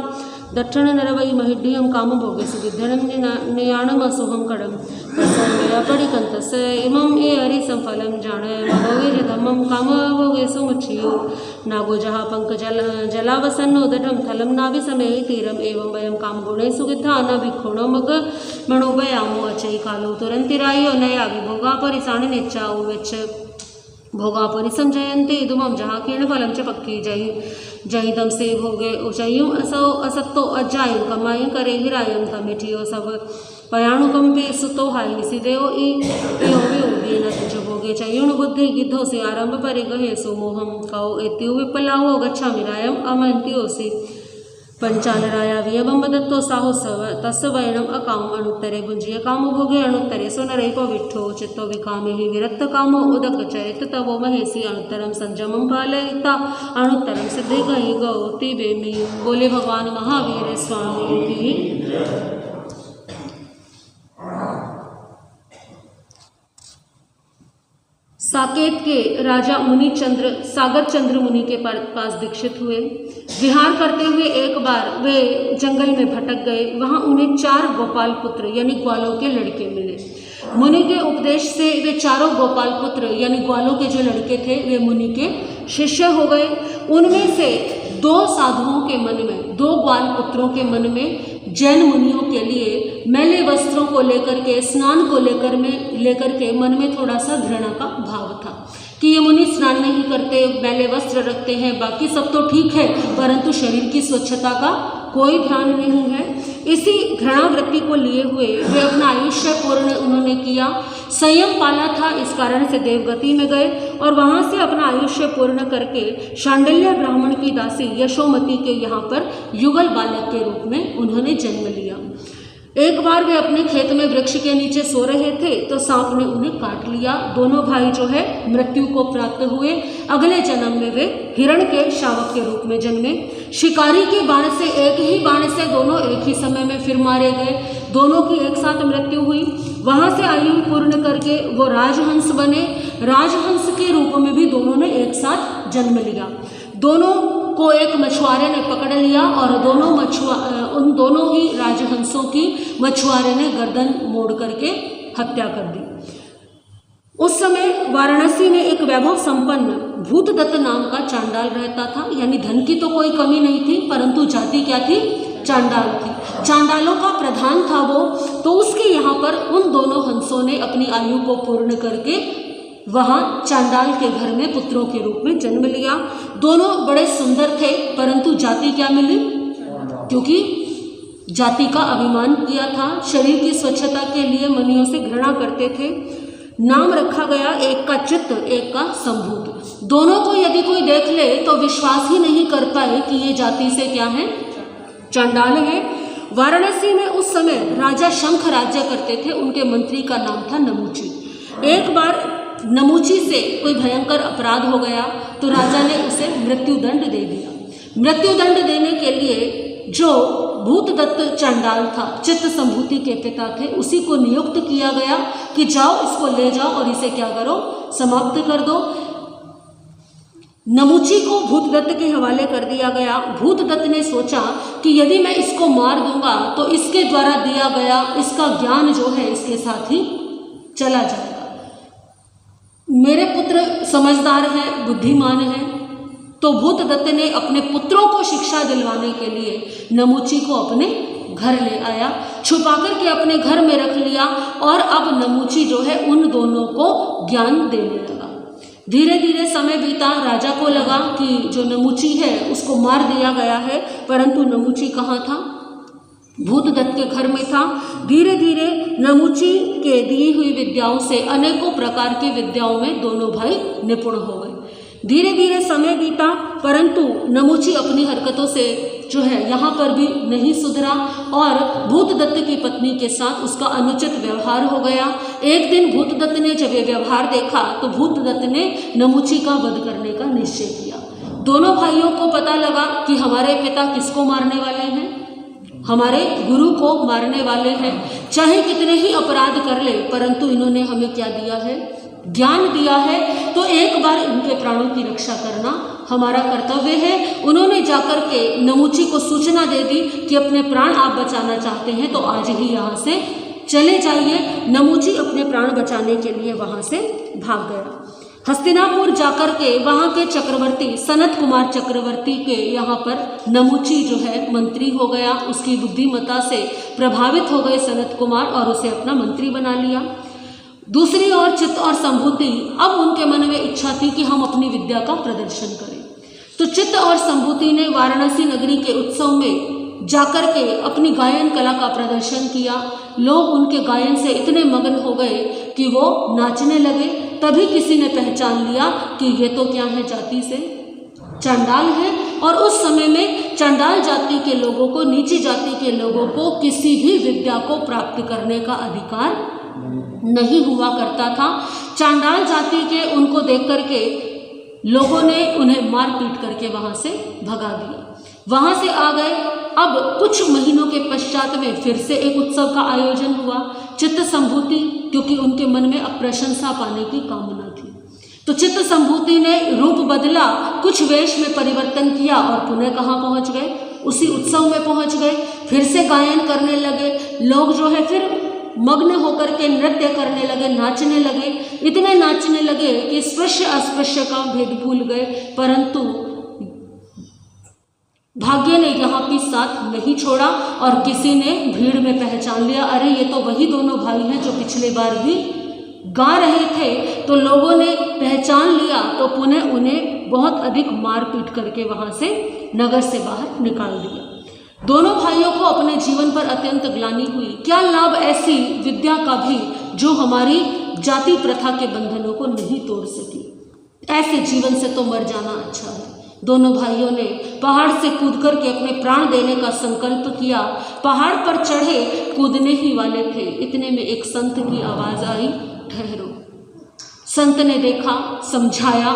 दक्षिण नरवई महिड्यं काम भोगे सुविध्यणं नियाणम असुहं कडम तस्मया पडिकंतस इमं ए हरि संफलं जाणय महोगे धम्मं काम भोगे सुमुच्छियो नागो जहा पंकजल जलावसन्नो दटं थलं नाभि समेहि तीरम एवं वयं काम गुणे सुगिद्धा न भिक्षुणो मग मणोभयामो अचै कालो तुरंतिरायो नया विभोगा परिसाणि निच्चाउ वेच्छ भोगा परिसंजयन्ते इदुमं जहाँ किरण फलम च पक्की जही तम से भोगे उचय्युं असौ असत्तो अज्जायं कमायं करे हिरायं तमिठियो सब पयाणुकंपे सुतो हाई सिदेओ इयो वियोगे न तुझ भोगे चयुण बुद्धि गिद्धो से आरंभ परे गहे सो मोहम कौ एत्यो विपलावो गच्छामि रायं अमन्त्योसि पंचालराया वियवं वदत्तो साहुसव तस्य वैणम अकाम अनुत्तरे भुंजिय काम भोगे अनुत्तरे सोनरैपो विट्ठो चित्तो विकामे हि विरक्त कामो उदक चरित तवो महेशी अनुत्तरम संजमं पालयिता अनुत्तरम सिद्धि गई गौति बेमी। बोले भगवान महावीर स्वामी की। साकेत के राजा मुनिचंद्र सागर चंद्र मुनि के पास दीक्षित हुए। विहार करते हुए एक बार वे जंगल में भटक गए। वहां उन्हें 4 गोपाल पुत्र यानी ग्वालों के लड़के मिले। मुनि के उपदेश से वे चारों गोपाल पुत्र यानी ग्वालों के जो लड़के थे वे मुनि के शिष्य हो गए। उनमें से 2 साधुओं के मन में 2 ग्वाल पुत्रों के मन में जैन मुनियों के लिए मैले वस्त्रों को लेकर के स्नान को लेकर के मन में थोड़ा सा घृणा का भाव था कि ये मुनि स्नान नहीं करते, मैले वस्त्र रखते हैं, बाकी सब तो ठीक है परंतु शरीर की स्वच्छता का कोई ध्यान नहीं है। इसी घृणा वृत्ति को लिए हुए वे अपना आयुष्य पूर्ण उन्होंने किया। संयम पाला था, इस कारण से देवगति में गए और वहां से अपना आयुष्य पूर्ण करके शांडिल्य ब्राह्मण की दासी यशोमती के यहाँ पर युगल बालक के रूप में उन्होंने जन्म लिया। एक बार वे अपने खेत में वृक्ष के नीचे सो रहे थे तो सांप ने उन्हें काट लिया। दोनों भाई जो है मृत्यु को प्राप्त हुए। अगले जन्म में वे हिरण के शावक के रूप में जन्मे। शिकारी के बाण से एक ही बाण से दोनों एक ही समय में फिर मारे गए। दोनों की एक साथ मृत्यु हुई। वहां से आयु पूर्ण करके वो राजहंस बने। राजहंस के रूप में भी दोनों ने एक साथ जन्म लिया। दोनों को एक मछुआरे ने पकड़ लिया और उन दोनों ही राजहंसों की मछुआरे ने गर्दन मोड़ करके हत्या कर दी। उस समय वाराणसी में एक वैभव संपन्न भूतदत्त नाम का चांडाल रहता था। यानी धन की तो कोई कमी नहीं थी परंतु जाति क्या थी? चांडाल थी। चांडालों का प्रधान था वो। तो उसके यहाँ पर उन दोनों हंसों ने अपनी आयु को पूर्ण करके वहाँ चांडाल के घर में पुत्रों के रूप में जन्म लिया। दोनों बड़े सुंदर थे परंतु जाति क्या मिली? क्योंकि जाति का अभिमान किया था, शरीर की स्वच्छता के लिए मुनियों से घृणा करते थे। नाम रखा गया, एक का चित्त एक का संभूत। दोनों को यदि कोई देख ले तो विश्वास ही नहीं कर पाए कि ये जाति से क्या है? चांडाल है। वाराणसी में उस समय राजा शंख राज्य करते थे, उनके मंत्री का नाम था नमुची। एक बार नमुची से कोई भयंकर अपराध हो गया तो राजा ने उसे मृत्युदंड दे दिया। मृत्युदंड देने के लिए जो भूतदत्त चंडाल था, चित्त संभूति के पिता थे, उसी को नियुक्त किया गया कि जाओ इसको ले जाओ और इसे क्या करो, समाप्त कर दो। नमुची को भूतदत्त के हवाले कर दिया गया। भूतदत्त ने सोचा कि यदि मैं इसको मार दूंगा तो इसके द्वारा दिया गया इसका ज्ञान जो है इसके साथ ही चला जाएगा। मेरे पुत्र समझदार है, बुद्धिमान है, तो भूतदत्त ने अपने पुत्रों को शिक्षा दिलवाने के लिए नमुची को अपने घर ले आया, छुपा करके अपने घर में रख लिया और अब नमुची जो है उन दोनों को ज्ञान देने लगा। धीरे धीरे समय बीता। राजा को लगा कि जो नमुची है उसको मार दिया गया है, परंतु नमुची कहाँ था, भूतदत्त के घर में था। धीरे धीरे नमुची के दी हुई विद्याओं से अनेकों प्रकार की विद्याओं में दोनों भाई निपुण हो गए। धीरे धीरे समय बीता, परंतु नमुची अपनी हरकतों से जो है यहाँ पर भी नहीं सुधरा और भूतदत्त की पत्नी के साथ उसका अनुचित व्यवहार हो गया। एक दिन भूतदत्त ने जब ये व्यवहार देखा तो भूतदत्त ने नमुची का वध करने का निश्चय किया। दोनों भाइयों को पता लगा कि हमारे पिता किसको मारने वाले हैं, हमारे गुरु को मारने वाले हैं। चाहे कितने ही अपराध कर ले, परंतु इन्होंने हमें क्या दिया है, ज्ञान दिया है, तो एक बार इनके प्राणों की रक्षा करना हमारा कर्तव्य है। उन्होंने जाकर के नमुची को सूचना दे दी कि अपने प्राण आप बचाना चाहते हैं तो आज ही यहाँ से चले जाइए। नमुची अपने प्राण बचाने के लिए वहाँ से भाग गया। हस्तिनापुर जाकर के वहाँ के चक्रवर्ती सनत कुमार चक्रवर्ती के यहाँ पर नमुची जो है मंत्री हो गया। उसकी बुद्धिमत्ता से प्रभावित हो गए सनत कुमार और उसे अपना मंत्री बना लिया। दूसरी ओर चित्त और संभूति, अब उनके मन में इच्छा थी कि हम अपनी विद्या का प्रदर्शन करें। तो चित्त और संभूति ने वाराणसी नगरी के उत्सव में जाकर के अपनी गायन कला का प्रदर्शन किया। लोग उनके गायन से इतने मगन हो गए कि वो नाचने लगे। तभी किसी ने पहचान लिया कि ये तो क्या है, जाति से चंडाल है। और उस समय में चंडाल जाति के लोगों को, नीची जाति के लोगों को किसी भी विद्या को प्राप्त करने का अधिकार नहीं हुआ करता था। चांडाल जाति के उनको देख करके लोगों ने उन्हें मार पीट करके वहाँ से भगा दिया। वहाँ से आ गए। अब कुछ महीनों के पश्चात में फिर से एक उत्सव का आयोजन हुआ। चित्त संभूति, क्योंकि उनके मन में अब प्रशंसा पाने की कामना थी, तो चित्त संभूति ने रूप बदला, कुछ वेश में परिवर्तन किया और पुनः कहाँ पहुँच गए, उसी उत्सव में पहुँच गए। फिर से गायन करने लगे। लोग जो है फिर मग्न होकर के नृत्य करने लगे, नाचने लगे। इतने नाचने लगे कि स्पृश्य अस्पृश्य का भेद भूल गए। परंतु भाग्य ने यहाँ भी साथ नहीं छोड़ा और किसी ने भीड़ में पहचान लिया, अरे ये तो वही दोनों भाई हैं जो पिछले बार भी गा रहे थे। तो लोगों ने पहचान लिया तो पुनः उन्हें बहुत अधिक मार पीट करके वहाँ से नगर से बाहर निकाल दिया। दोनों भाइयों को अपने जीवन पर अत्यंत ग्लानि हुई। क्या लाभ ऐसी विद्या का भी जो हमारी जाति प्रथा के बंधनों को नहीं तोड़ सकी, ऐसे जीवन से तो मर जाना अच्छा है। दोनों भाइयों ने पहाड़ से कूद करके अपने प्राण देने का संकल्प किया। पहाड़ पर चढ़े, कूदने ही वाले थे, इतने में एक संत की आवाज़ आई, ठहरो। संत ने देखा, समझाया,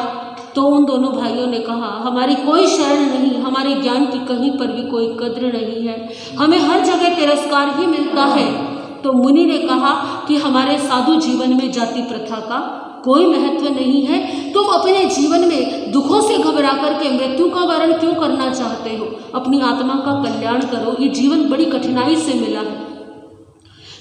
तो उन दोनों भाइयों ने कहा, हमारी कोई शरण नहीं, हमारे ज्ञान की कहीं पर भी कोई कद्र नहीं है, हमें हर जगह तिरस्कार ही मिलता है। तो मुनि ने कहा कि हमारे साधु जीवन में जाति प्रथा का कोई महत्व नहीं है। तुम अपने जीवन में दुखों से घबरा करके मृत्यु का वरण क्यों करना चाहते हो? अपनी आत्मा का कल्याण करो, ये जीवन बड़ी कठिनाई से मिला है।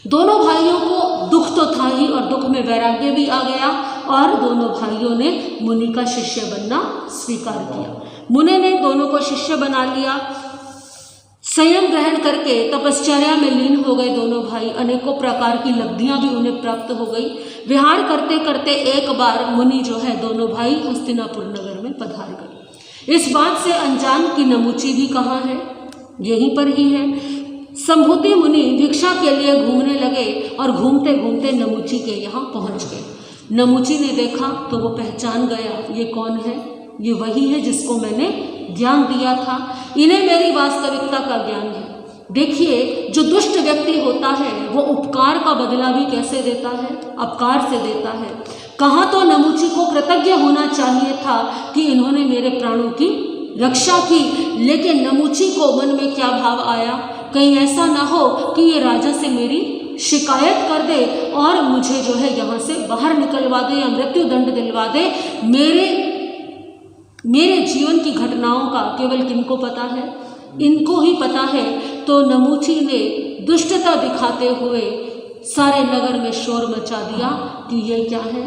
दोनों भाइयों को दुख तो था ही और दुख में वैराग्य भी आ गया और दोनों भाइयों ने मुनि का शिष्य बनना स्वीकार किया। मुनि ने दोनों को शिष्य बना लिया। संयम ग्रहण करके तपश्चर्या में लीन हो गए दोनों भाई। अनेकों प्रकार की लब्धियां भी उन्हें प्राप्त हो गई। विहार करते करते एक बार मुनि जो है दोनों भाई हस्तिनापुर नगर में पधार गए। इस बात से अनजान की नमुची भी कहाँ है, यहीं पर ही है। संभूति मुनि भिक्षा के लिए घूमने लगे और घूमते घूमते नमुची के यहाँ पहुँच गए। नमुची ने देखा तो वो पहचान गया, ये कौन है? ये वही है जिसको मैंने ज्ञान दिया था। इन्हें मेरी वास्तविकता का ज्ञान है। देखिए, जो दुष्ट व्यक्ति होता है वो उपकार का बदला भी कैसे देता है? अपकार से देता है। कहाँ तो नमुची को कृतज्ञ होना चाहिए था कि इन्होंने मेरे प्राणों की रक्षा की, लेकिन नमुची को मन में क्या भाव आया, कहीं ऐसा ना हो कि ये राजा से मेरी शिकायत कर दे और मुझे जो है यहाँ से बाहर निकलवा दे या मृत्यु दंड दिलवा दे। मेरे जीवन की घटनाओं का केवल किनको पता है? इनको ही पता है। तो नमुची ने दुष्टता दिखाते हुए सारे नगर में शोर मचा दिया कि ये क्या है,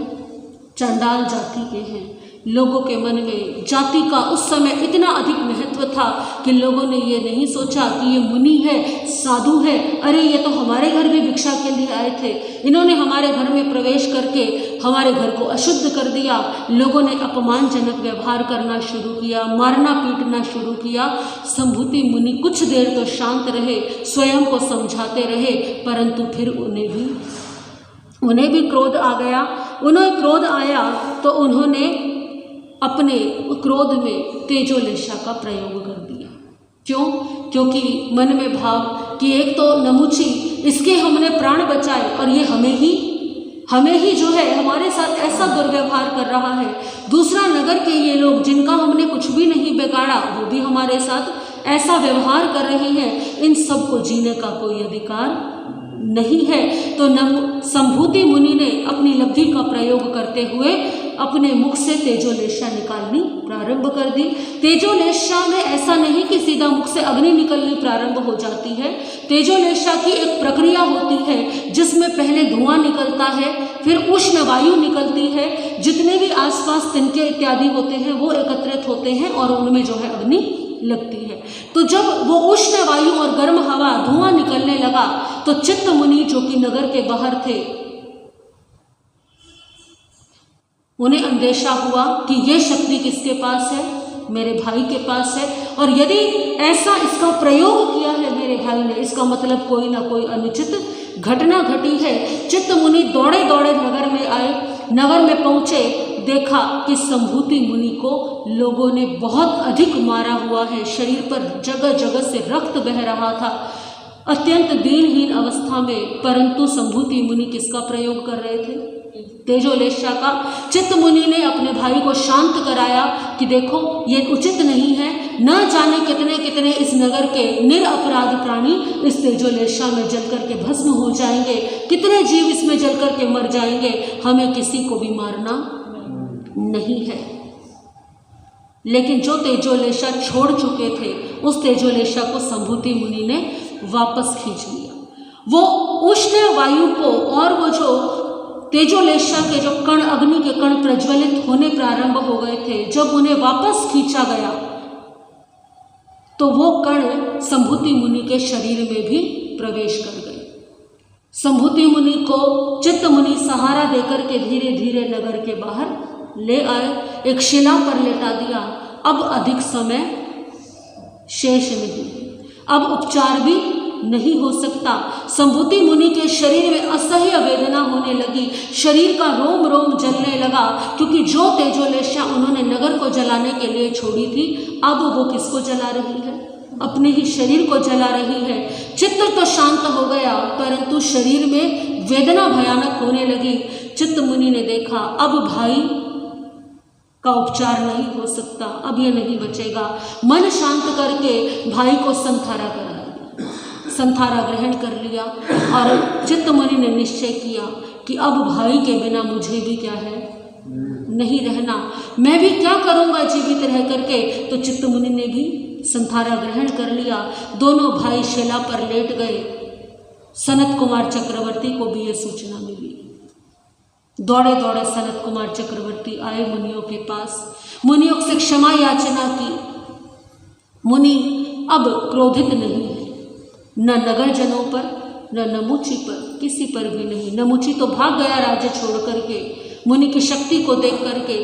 चंडाल जाति के हैं। लोगों के मन में जाति का उस समय इतना अधिक महत्व था कि लोगों ने ये नहीं सोचा कि ये मुनि है, साधु है, अरे ये तो हमारे घर भी भिक्षा के लिए आए थे, इन्होंने हमारे घर में प्रवेश करके हमारे घर को अशुद्ध कर दिया। लोगों ने अपमानजनक व्यवहार करना शुरू किया, मारना पीटना शुरू किया। संभूति मुनि कुछ देर तो शांत रहे, स्वयं को समझाते रहे, परंतु फिर उन्हें भी क्रोध आ गया। उन्हें क्रोध आया तो उन्होंने अपने क्रोध में तेजोलेशा का प्रयोग कर दिया। क्यों? क्योंकि मन में भाव कि एक तो नमुची, इसके हमने प्राण बचाए और ये हमें ही जो है हमारे साथ ऐसा दुर्व्यवहार कर रहा है। दूसरा, नगर के ये लोग जिनका हमने कुछ भी नहीं बिगाड़ा वो भी हमारे साथ ऐसा व्यवहार कर रहे हैं। इन सब को जीने का कोई अधिकार नहीं है। तो संभूति मुनि ने अपनी लब्धि का प्रयोग करते हुए अपने मुख से तेजोलेशा निकालनी प्रारंभ कर दी। तेजोलेशा में ऐसा नहीं कि सीधा मुख से अग्नि निकलनी प्रारंभ हो जाती है। तेजोलेशा की एक प्रक्रिया होती है जिसमें पहले धुआं निकलता है, फिर उष्ण वायु निकलती है, जितने भी आसपास तिनके इत्यादि होते हैं वो एकत्रित होते हैं और उनमें जो है अग्नि लगती है। तो जब वो उष्ण वायु और गर्म हवा धुआं निकलने लगा तो चित्त मुनि जो कि नगर के बाहर थे, उन्हें अंदेशा हुआ कि ये शक्ति किसके पास है? मेरे भाई के पास है। और यदि ऐसा इसका प्रयोग किया है मेरे भाई ने, इसका मतलब कोई ना कोई अनुचित घटना घटी है। चित्त मुनि दौड़े दौड़े नगर में आए। नगर में पहुंचे, देखा कि संभूति मुनि को लोगों ने बहुत अधिक मारा हुआ है, शरीर पर जगह जगह से रक्त बह रहा था, अत्यंत दीनहीन अवस्था में। परंतु संभूति मुनि किसका प्रयोग कर रहे थे? तेजोलेशा का। चित्त मुनि ने अपने भाई को शांत कराया कि देखो ये उचित नहीं है, न जाने कितने कितने इस नगर के निरपराध प्राणी इस तेजोलेशा में जलकर के भस्म हो जाएंगे, कितने जीव इसमें जलकर के मर जाएंगे, हमें किसी को भी मारना नहीं है। लेकिन जो तेजोलेशा छोड़ चुके थे उस तेजोलेशा को संभूति मुनि ने वापस खींच लिया। वो उष्ण वायु को और वो जो तेजोलेशा के जो कण, अग्नि के कण प्रज्वलित होने प्रारंभ हो गए थे, जब उन्हें वापस खींचा गया तो वो कण संभूति मुनि के शरीर में भी प्रवेश कर गए। संभूति मुनि को चित्त मुनि सहारा देकर के धीरे धीरे नगर के बाहर ले आए, एक शिला पर लेटा दिया। अब अधिक समय शेष नहीं, अब उपचार भी नहीं हो सकता। संभूति मुनि के शरीर में असह्य वेदना होने लगी, शरीर का रोम रोम जलने लगा, क्योंकि जो तेजोलेशा उन्होंने नगर को जलाने के लिए छोड़ी थी, अब वो किसको जला रही है? अपने ही शरीर को जला रही है। चित्त तो शांत हो गया, परंतु शरीर में वेदना भयानक होने लगी। चित्त मुनि ने देखा अब भाई का उपचार नहीं हो सकता, अब ये नहीं बचेगा। मन शांत करके भाई को संथारा करा, संथारा ग्रहण कर लिया और चित्त मुनि ने निश्चय किया कि अब भाई के बिना मुझे भी क्या है, नहीं रहना, मैं भी क्या करूँगा जीवित रह करके। तो चित्त मुनि ने भी संथारा ग्रहण कर लिया। दोनों भाई शिला पर लेट गए। सनत कुमार चक्रवर्ती को भी ये सूचना मिली। दौड़े दौड़े सनत कुमार चक्रवर्ती आए मुनियों के पास, मुनियों से क्षमा याचना की। मुनि अब क्रोधित नहीं है, न नगर जनों पर, न नमुची पर, किसी पर भी नहीं। नमुची तो भाग गया राज्य छोड़ करके, मुनि की शक्ति को देख करके।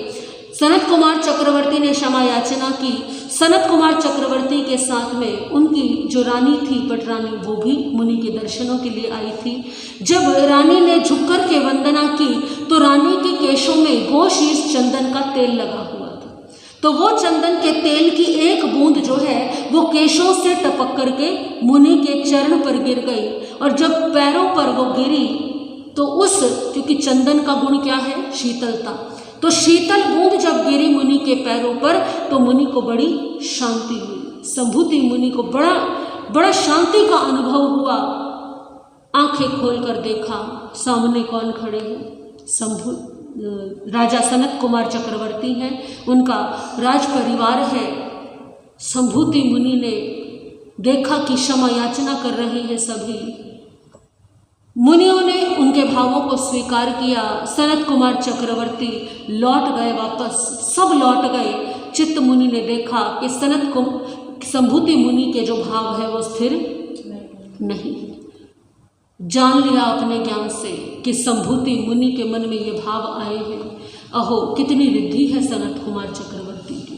सनत कुमार चक्रवर्ती ने क्षमा याचना की। सनत कुमार चक्रवर्ती के साथ में उनकी जो रानी थी पटरानी, वो भी मुनि के दर्शनों के लिए आई थी। जब रानी ने झुककर के वंदना की तो रानी के केशों में गोशीश चंदन का तेल लगा हुआ था। तो वो चंदन के तेल की एक बूंद जो है वो केशों से टपक करके मुनि के चरण पर गिर गई। और जब पैरों पर वो गिरी तो क्योंकि चंदन का गुण क्या है, शीतलता, तो शीतल बूंद जब गिरी मुनि के पैरों पर तो मुनि को बड़ी शांति हुई। संभूति मुनि को बड़ा शांति का अनुभव हुआ। आंखें खोलकर देखा, सामने कौन खड़े हैं, राजा सनत कुमार चक्रवर्ती हैं, उनका राज परिवार है। संभूति मुनि ने देखा कि क्षमा याचना कर रहे हैं सभी। मुनियों ने उनके भावों को स्वीकार किया। सनत कुमार चक्रवर्ती लौट गए वापस, सब लौट गए। चित्त मुनि ने देखा कि संभूति मुनि के जो भाव है वो स्थिर नहीं। जान लिया अपने ज्ञान से कि संभूति मुनि के मन में ये भाव आए हैं। अहो कितनी रिद्धि है सनत कुमार चक्रवर्ती की,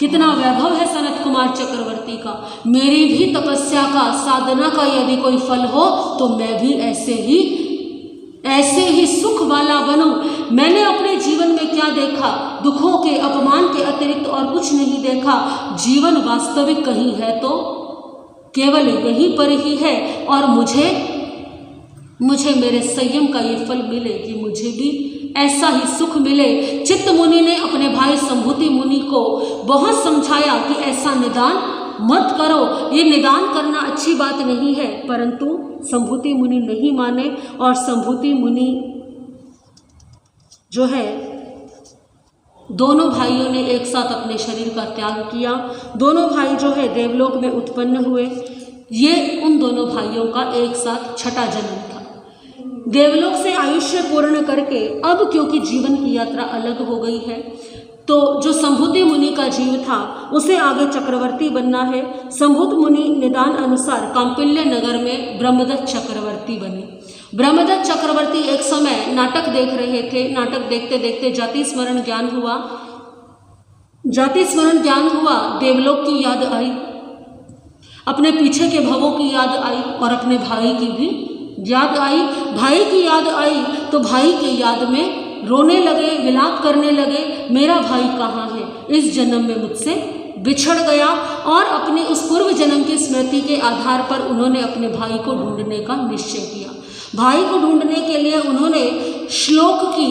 कितना वैभव है सनत कुमार चक्रवर्ती का। मेरी भी तपस्या का, साधना का यदि कोई फल हो तो मैं भी ऐसे ही सुख वाला बनूं। मैंने अपने जीवन में क्या देखा, दुखों के, अपमान के अतिरिक्त और कुछ नहीं देखा। जीवन वास्तविक कहीं है तो केवल यहीं पर ही है। और मुझे मेरे संयम का ये फल मिले कि मुझे भी ऐसा ही सुख मिले। चित्त मुनि ने अपने भाई संभूति मुनि को बहुत समझाया कि ऐसा निदान मत करो, ये निदान करना अच्छी बात नहीं है, परंतु संभूति मुनि नहीं माने। और संभूति मुनि जो है, दोनों भाइयों ने एक साथ अपने शरीर का त्याग किया। दोनों भाई जो है देवलोक में उत्पन्न हुए। ये उन दोनों भाइयों का एक साथ छठा जन्म था। देवलोक से आयुष्य पूर्ण करके अब क्योंकि जीवन की यात्रा अलग हो गई है, तो जो संभूति मुनि का जीव था उसे आगे चक्रवर्ती बनना है। संभूत मुनि निदान अनुसार कांपिल्य नगर में ब्रह्मदत्त चक्रवर्ती बने। ब्रह्मदत्त चक्रवर्ती एक समय नाटक देख रहे थे। नाटक देखते देखते जाति स्मरण ज्ञान हुआ। देवलोक की याद आई, अपने पीछे के भवों की याद आई और अपने भाई की भी याद आई। भाई की याद आई तो भाई के याद में रोने लगे, विलाप करने लगे, मेरा भाई कहाँ है, इस जन्म में मुझसे बिछड़ गया। और अपने उस पूर्व जन्म की स्मृति के आधार पर उन्होंने अपने भाई को ढूंढने का निश्चय किया। भाई को ढूंढने के लिए उन्होंने श्लोक की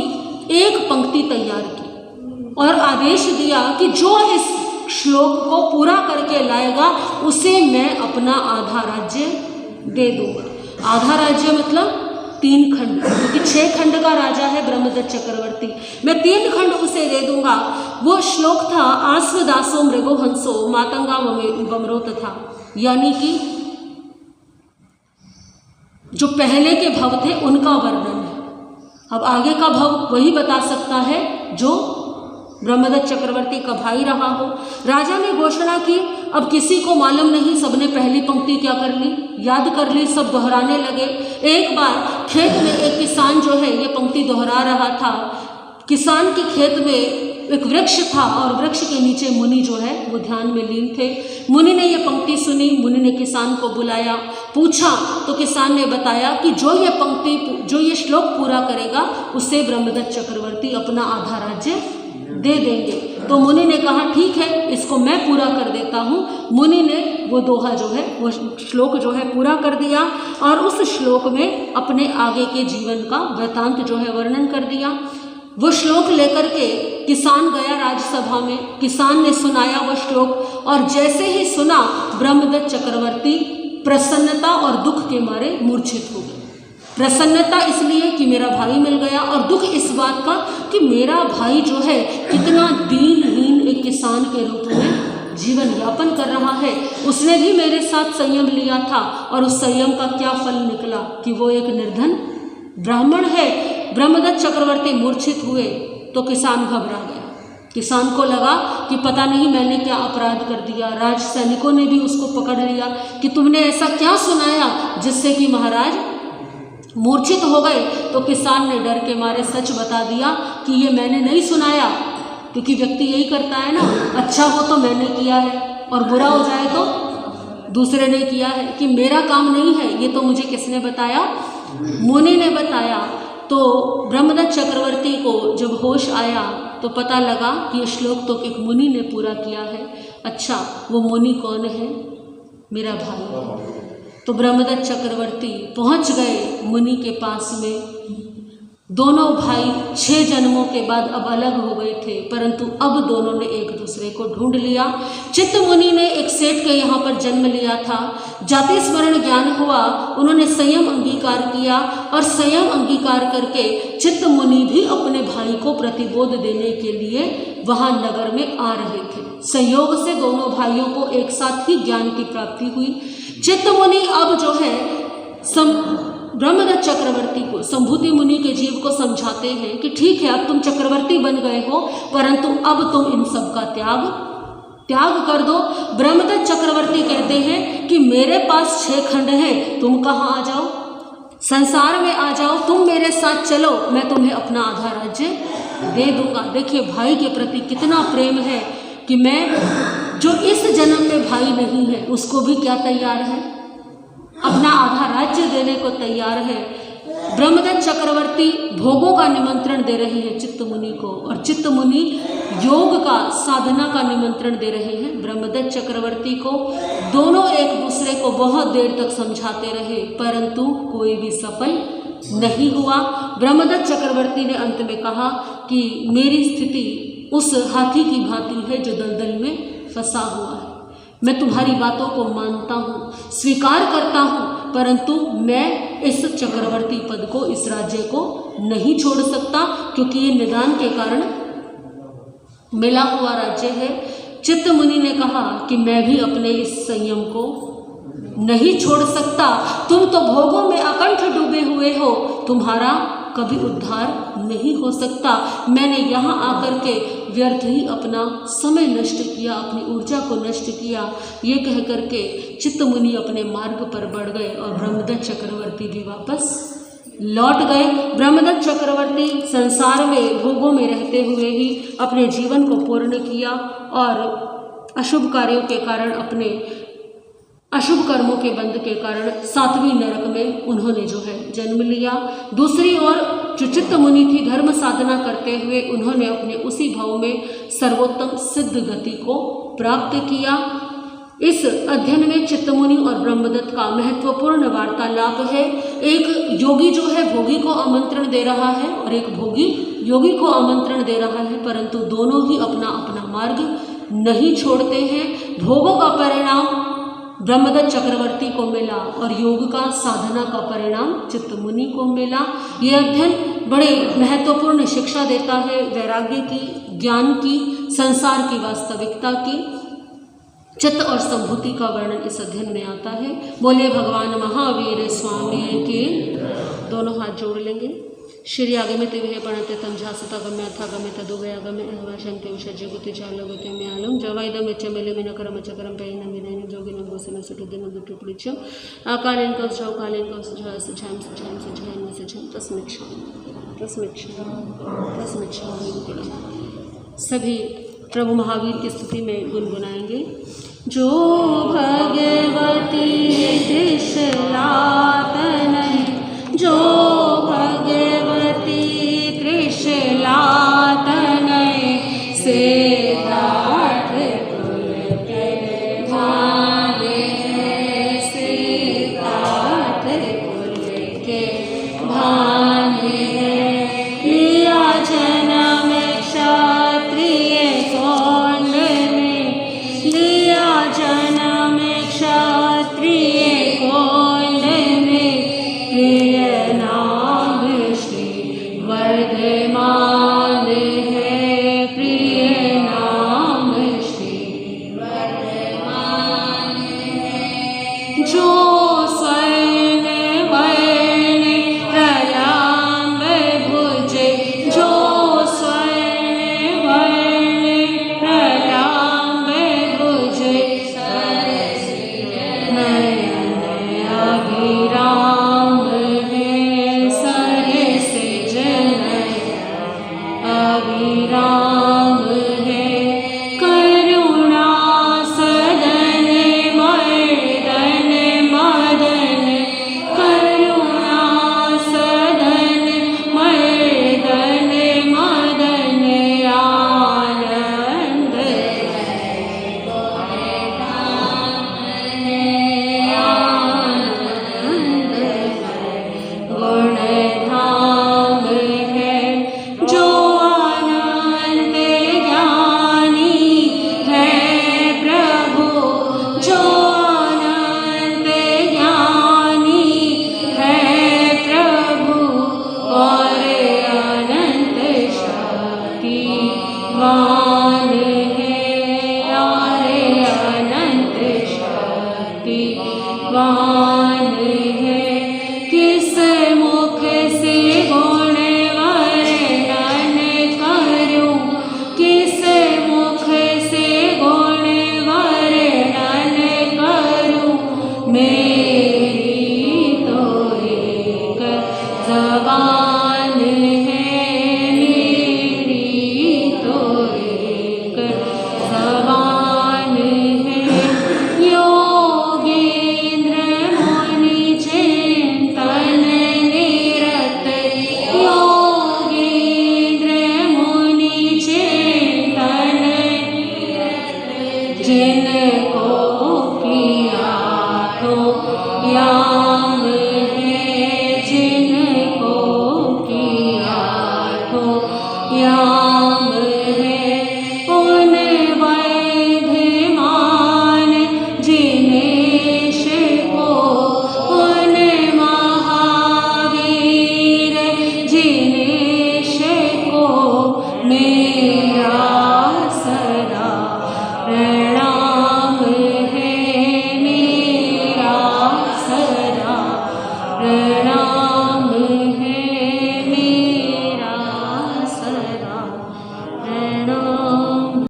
एक पंक्ति तैयार की और आदेश दिया कि जो इस श्लोक को पूरा करके लाएगा उसे मैं अपना आधा राज्य दे दूंगा। आधा राज्य मतलब 3 खंड, क्योंकि 6 खंड का राजा है ब्रह्मदत्त चक्रवर्ती। मैं 3 खंड उसे दे दूंगा। वो श्लोक था आस्वदासो मृगो हंसो मातंगा वमरो तथा, यानी कि जो पहले के भव थे उनका वर्णन है। अब आगे का भव वही बता सकता है जो ब्रह्मदत्त चक्रवर्ती का भाई रहा हो। राजा ने घोषणा की, अब किसी को मालूम नहीं, सबने पहली पंक्ति क्या कर ली, याद कर ली, सब दोहराने लगे। एक बार खेत में एक किसान जो है ये पंक्ति दोहरा रहा था। किसान के खेत में एक वृक्ष था और वृक्ष के नीचे मुनि जो है वो ध्यान में लीन थे। मुनि ने ये पंक्ति सुनी। मुनि ने किसान को बुलाया, पूछा तो किसान ने बताया कि जो ये श्लोक पूरा करेगा उससे ब्रह्मदत्त चक्रवर्ती अपना आधा राज्य दे देंगे। तो मुनि ने कहा ठीक है, इसको मैं पूरा कर देता हूँ। मुनि ने वो दोहा जो है, वो श्लोक जो है पूरा कर दिया और उस श्लोक में अपने आगे के जीवन का वृतांत जो है वर्णन कर दिया। वो श्लोक लेकर के किसान गया राज्यसभा में। किसान ने सुनाया वो श्लोक और जैसे ही सुना ब्रह्मदत्त चक्रवर्ती प्रसन्नता और दुख के मारे मूर्छित हो गए। प्रसन्नता इसलिए कि मेरा भाई मिल गया और दुख इस बात का कि मेरा भाई जो है कितना दीनहीन एक किसान के रूप में जीवन यापन कर रहा है। उसने भी मेरे साथ संयम लिया था और उस संयम का क्या फल निकला कि वो एक निर्धन ब्राह्मण है। ब्रह्मदत्त चक्रवर्ती मूर्छित हुए तो किसान घबरा गया। किसान को लगा कि पता नहीं मैंने क्या अपराध कर दिया। राज सैनिकों ने भी उसको पकड़ लिया कि तुमने ऐसा क्या सुनाया जिससे कि महाराज मूर्छित हो गए। तो किसान ने डर के मारे सच बता दिया कि ये मैंने नहीं सुनाया, क्योंकि व्यक्ति यही करता है ना, अच्छा हो तो मैंने किया है और बुरा हो जाए तो दूसरे ने किया है, कि मेरा काम नहीं है, ये तो मुझे किसने बताया, मुनि ने बताया। तो ब्रह्मदत्त चक्रवर्ती को जब होश आया तो पता लगा कि ये श्लोक तो एक मुनि ने पूरा किया है। अच्छा, वो मुनि कौन है? मेरा भाई है। तो ब्रह्मदत्त चक्रवर्ती पहुंच गए मुनि के पास में। दोनों भाई 6 जन्मों के बाद अब अलग हो गए थे, परंतु अब दोनों ने एक दूसरे को ढूंढ लिया। चित्त मुनि ने एक सेठ के यहाँ पर जन्म लिया था। जाति स्मरण ज्ञान हुआ, उन्होंने संयम अंगीकार किया और संयम अंगीकार करके चित्त मुनि भी अपने भाई को प्रतिबोध देने के लिए वहाँ नगर में आ रहे थे। संयोग से दोनों भाइयों को एक साथ ही ज्ञान की प्राप्ति हुई। चित्त मुनि अब जो है ब्रह्मदत्त चक्रवर्ती को, संभूति मुनि के जीव को समझाते हैं कि ठीक है, अब तुम चक्रवर्ती बन गए हो, परंतु अब तुम इन सब का त्याग कर दो। ब्रह्मदत्त चक्रवर्ती कहते हैं कि मेरे पास 6 खंड हैं, तुम कहाँ आ जाओ, संसार में आ जाओ, तुम मेरे साथ चलो, मैं तुम्हें अपना आधा राज्य दे दूंगा। देखिए भाई के प्रति कितना प्रेम है कि मैं जो इस जन्म में भाई नहीं है उसको भी क्या तैयार है, अपना आधा राज्य देने को तैयार है। ब्रह्मदत्त चक्रवर्ती भोगों का निमंत्रण दे रहे हैं चित्त मुनि को, और चित्त मुनि योग का, साधना का निमंत्रण दे रहे हैं ब्रह्मदत्त चक्रवर्ती को। दोनों एक दूसरे को बहुत देर तक समझाते रहे, परंतु कोई भी सफल नहीं हुआ। ब्रह्मदत्त चक्रवर्ती ने अंत में कहा कि मेरी स्थिति उस हाथी की भांति है जो दलदल में फंसा हुआ है। मैं तुम्हारी बातों को मानता हूँ, स्वीकार करता हूँ, परंतु मैं इस चक्रवर्ती पद को, इस राज्य को नहीं छोड़ सकता, क्योंकि ये निदान के कारण मिला हुआ राज्य है। चित्त मुनि ने कहा कि मैं भी अपने इस संयम को नहीं छोड़ सकता। तुम तो भोगों में अकंठ डूबे हुए हो, तुम्हारा कभी उद्धार नहीं हो सकता। मैंने यहाँ आकर के व्यर्थ ही अपना समय नष्ट किया, अपनी ऊर्जा को नष्ट किया। ये कह करके चित्त मुनि अपने मार्ग पर बढ़ गए और ब्रह्मदत्त चक्रवर्ती भी वापस लौट गए। ब्रह्मदत्त चक्रवर्ती संसार में भोगों में रहते हुए ही अपने जीवन को पूर्ण किया और अशुभ कार्यों के कारण, अपने अशुभ कर्मों के बंध के कारण 7वीं नरक में उन्होंने जो है जन्म लिया। दूसरी ओर जो चित्त मुनि थी, धर्म साधना करते हुए उन्होंने अपने उसी भाव में सर्वोत्तम सिद्ध गति को प्राप्त किया। इस अध्ययन में चित्त मुनि और ब्रह्मदत्त का महत्वपूर्ण वार्तालाप है। एक योगी जो है भोगी को आमंत्रण दे रहा है और एक भोगी योगी को आमंत्रण दे रहा है, परंतु दोनों ही अपना अपना मार्ग नहीं छोड़ते हैं। भोगों का परिणाम ब्रह्मदत्त चक्रवर्ती को मिला और योग का, साधना का परिणाम चित्त मुनि को मिला। ये अध्ययन बड़े महत्वपूर्ण शिक्षा देता है, वैराग्य की, ज्ञान की, संसार की वास्तविकता की। चित्त और संभूति का वर्णन इस अध्ययन में आता है। बोले भगवान महावीर स्वामी के। दोनों हाथ जोड़ लेंगे। श्री आगमित विहे प्रणते तंझासता गम्य अथा गम्य तदुभया गम्य अहवाशंते विषज्य गुति चालगुति म्यालम जवाइदम चमेले मिनकरम चक्रम पैन मिनैन जोगिन गोसन सुटुदिन दुटुपलिच आकालेन कौशौ कालेन कौशौ सजाम सजाम सजाम सजाम तस्मिच्छाम। सभी प्रभु महावीर की स्तुति में गुनगुनाएंगे। जो भगवती दिशलातन